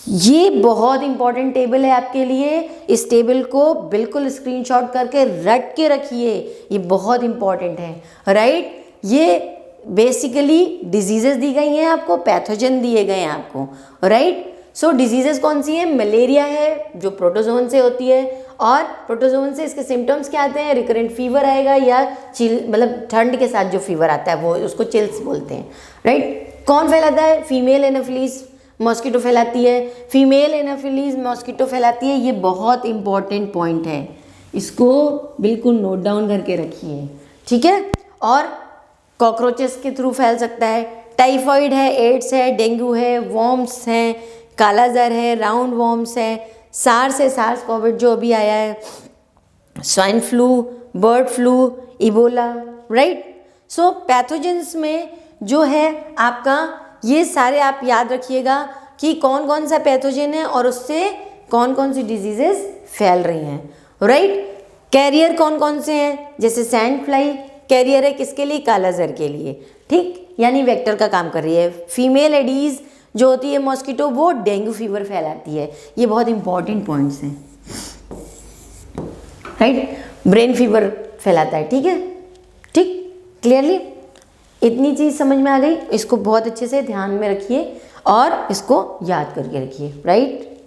ये बहुत इंपॉर्टेंट टेबल है आपके लिए, इस टेबल को बिल्कुल स्क्रीनशॉट करके रट के रखिए, ये बहुत इंपॉर्टेंट है, राइट। ये बेसिकली डिजीजेस दी गई हैं आपको, पैथोजन दिए गए हैं आपको, राइट। डिजीजेस कौन सी है, मलेरिया है जो प्रोटोजोन से होती है, और प्रोटोजोन से इसके सिम्टम्स क्या आते हैं, रिकरेंट फीवर आएगा, या चिल मतलब ठंड के साथ जो फीवर आता है वो उसको चिल्स बोलते हैं, राइट। कौन फैलाता है, फीमेल एनोफिलीज मॉस्किटो फैलाती है, फीमेल एनोफिलीज मॉस्किटो फैलाती है। ये बहुत इंपॉर्टेंट पॉइंट है, इसको बिल्कुल नोट डाउन करके रखिए, ठीक है। और कॉकरोचेस के थ्रू फैल सकता है, टाइफॉइड है, एड्स है, डेंगू है, वॉर्म्स हैं, कालाजार है, राउंड वॉर्म्स है, सार्स कोविड जो अभी आया है, swine flu, bird flu, Ebola, right. Pathogens में जो है आपका, ये सारे आप याद रखिएगा कि कौन कौन सा पैथोजन है और उससे कौन कौन सी डिजीजेस फैल रही हैं, राइट। कैरियर कौन कौन से हैं, जैसे सैंड फ्लाई कैरियर है किसके लिए, कालाजार के लिए, ठीक, यानी वेक्टर का काम कर रही है। फीमेल एडीज जो होती है मॉस्किटो, वो डेंगू फीवर फैलाती है। ये बहुत इंपॉर्टेंट पॉइंट्स हैं, राइट। ब्रेन फीवर फैलाता है, ठीक है, ठीक, क्लियरली इतनी चीज़ समझ में आ गई। इसको बहुत अच्छे से ध्यान में रखिए और इसको याद करके रखिए, राइट।